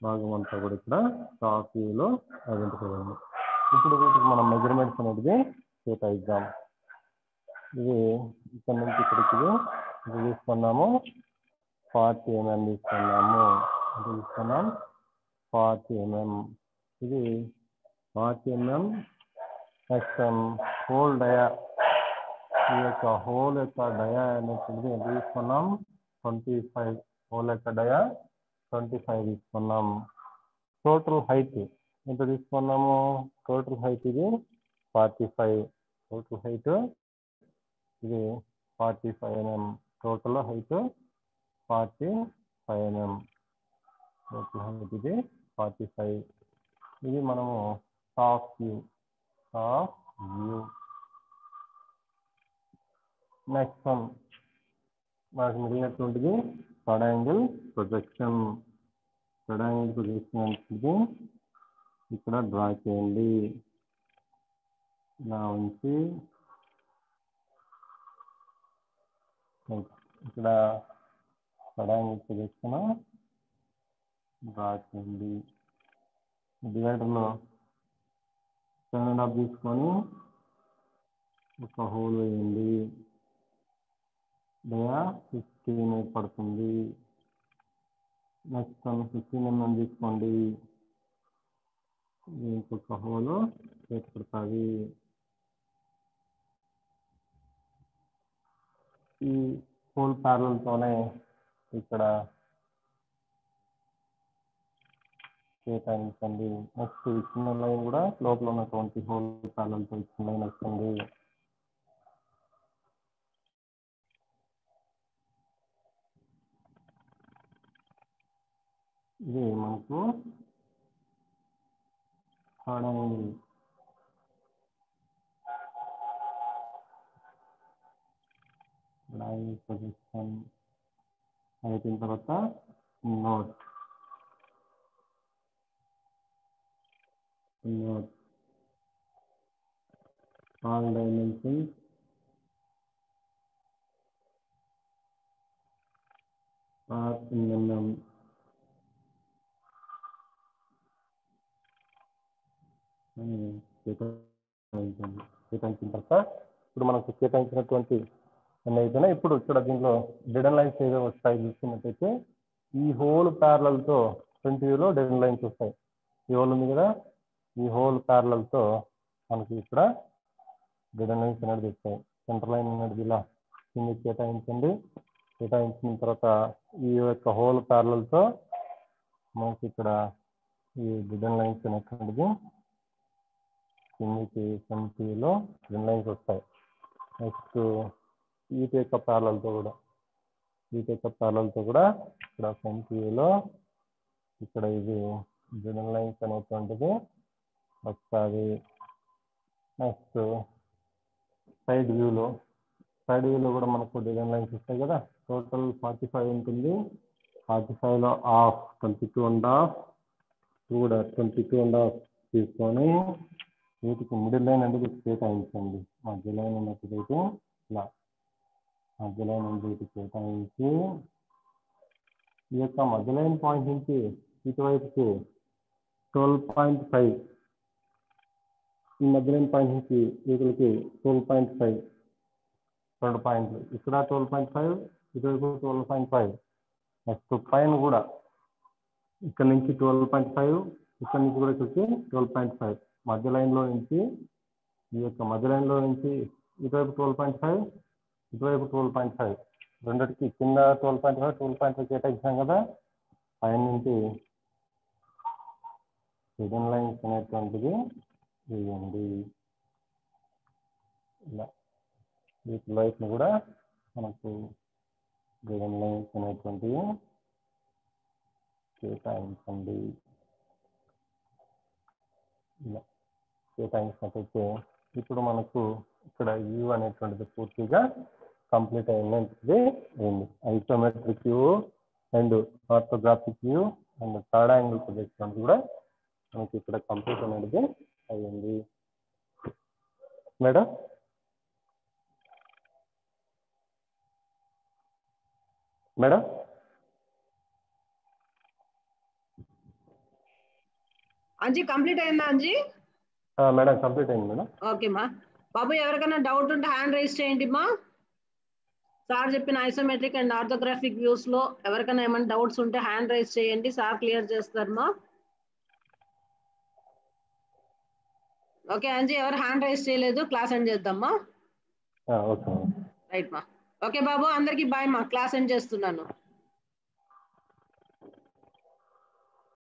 S1: భాగం అంతా కూడా ఇక్కడ టాప్ వ్యూలో ఐడెంటిఫై అయింది. ఇప్పుడు వీటికి మనం మెజర్మెంట్స్ అనేది కేటాయిద్దాం. ఇది ఇక్కడ నుంచి ఇక్కడికి ఇది తీసుకున్నాము 40 mm తీసుకున్నాము. తీసుకున్నాం 40 mm. ఇది 40 mm. నెక్స్ట్ హోల్ డయా, ఈ యొక్క హోల్ యొక్క డయా అనేటువంటిది ఎంత తీసుకున్నాం? 25. హోల్ యొక్క డయా 25 తీసుకున్నాం. టోటల్ హైట్ ఎంత తీసుకున్నాము? టోటల్ హైట్ ఇది 45. టోటల్ హైట్ ఇది 45 mm. Total height 45 mm. Total height ఇది 45. ఇది మనము టాప్ వ్యూ. నెక్స్ట్ వన్ మనకు మిగిలినటువంటిది third angle projection. Third angle projection అనేది ఇక్కడ డ్రా చేయండి. ఇలా ఉంచి ఇక్కడ థర్డ్ యాంగిల్ ప్రొజెక్షన్ డ్రా చేయండి. డివైడర్లో 7.5 తీసుకొని ఒక హోల్ వేయండి. 15 ఏర్పడుతుంది. నెక్స్ట్ 15 mm తీసుకోండి. ఇంకొక హోల్ ఏర్పడుతుంది. ఈ హోల్ ప్యారలల్తోనే ఇక్కడ కేటాయించండి. నెక్స్ట్ చిన్న లైన్ కూడా లోపల ఉన్నటువంటి హోల్ ప్యారలల్తో చిన్న లైన్ వస్తుంది. ఇది మనకు థర్డ్ యాంగిల్. లైన్ పొజిషన్ అయిపోయిన తర్వాత note all dimensions are in mm. కేటాయించిన తర్వాత ఇప్పుడు మనకు కేటాయించినటువంటి ఎన్ని అయిపోయినా ఇప్పుడు ఇక్కడ దీంట్లో డెడన్ లైన్స్ ఏదో వస్తాయి చూసుకున్నట్టయితే ఈ హోల్ ప్యారలల్తో ఫ్రంట్ వ్యూలో డెడన్ లైన్స్ వస్తాయి. ఈ హోల్ ఉంది కదా, ఈ హోల్ ప్యారలల్తో మనకి ఇక్కడ డెడన్ లైన్స్ అనేది వస్తాయి. సెంటర్ లైన్ అనేది ఇలా కింద కేటాయించండి. కేటాయించిన తర్వాత ఈ యొక్క హోల్ ప్యారలల్తో మనకి ఇక్కడ ఈ డెడన్ లైన్స్ అనేటువంటిది కిందికి ఫ్రంట్ వ్యూలో డెడన్ లైన్స్ వస్తాయి. నెక్స్ట్ వీటి యొక్క ప్యారలల్తో కూడా ఇక్కడ ఫ్రంట్ వ్యూలో ఇక్కడ ఇది డెడన్ లైన్స్ అనేటువంటిది వస్తుంది. నెక్స్ట్ సైడ్ వ్యూలో కూడా మనకు డెడన్ లైన్స్ వస్తాయి కదా. టోటల్ 45 ఉంటుంది. 45లో హాఫ్ 22.5 కూడా 22.5 తీసుకొని వీటికి మిడిల్ లైన్ అనేది కేటాయించండి. మధ్య లైన్ ఉన్నట్టుగైతే ఇలా మధ్య లైన్ అనేది కేటాయించి ఈ యొక్క మధ్య లైన్ పాయింట్ నుంచి ఇటువైపుకి 12.5, ఈ మధ్య లైన్ పాయింట్ నుంచి వీటికి 12.5, 2 పాయింట్లు ఇక్కడ 12.5, ఇటువైపు 12.5. నెక్స్ట్ పైన కూడా ఇక్కడ నుంచి 12.5, ఇక్కడ నుంచి కూడా ఇక్కడికి 12.5. మధ్య లైన్లో నుంచి ఈ యొక్క మధ్య లైన్లో నుంచి ఇటువైపు 12.5, ఇటువైపు 12.5, రెండిటికి కింద 12.5, 12.5 కేటాయించాం కదా. పైన నుంచి డెడన్ లైన్స్ అనేటువంటిది వేయండి. ఇలా వీటి వైపును కూడా మనకు డెడన్ లైన్స్ అనేటువంటివి కేటాయించండి. ఇలా కేటాయించినట్టయితే ఇప్పుడు మనకు ఇక్కడ వ్యూ అనేటువంటిది పూర్తిగా కంప్లీట్ అయినది. Isometric view and orthographic view and third angle projection కూడా మనకి ఇక్కడ కంప్లీట్ అనేది అయ్యింది. మేడం
S2: అంజీ కంప్లీట్ అయిందా అంజీ?
S1: మేడం కంప్లీట్ అయింది మేడం.
S2: ఓకే మా బాబు, ఎవరికైనా డౌట్ ఉంటే హ్యాండ్ రైజ్ చేయండి మా. సార్ చెప్పిన ఐసోమెట్రిక్ అండ్ ఆర్థోగ్రాఫిక్ వ్యూస్ లో ఎవరికైనా ఏమైనా డౌట్స్ ఉంటే హ్యాండ్ రైజ్ చేయండి, సార్ క్లియర్ చేస్తారు మా. ఓకే అంజీ, ఎవరు హ్యాండ్ రైజ్ చేయలేదు, క్లాస్ ఎండ్ చేద్దామా?
S1: ఓకే
S2: రైట్ మా. ఓకే బాబు, అందరికి బాయ్ మా, క్లాస్ ఎండ్ చేస్తున్నాను.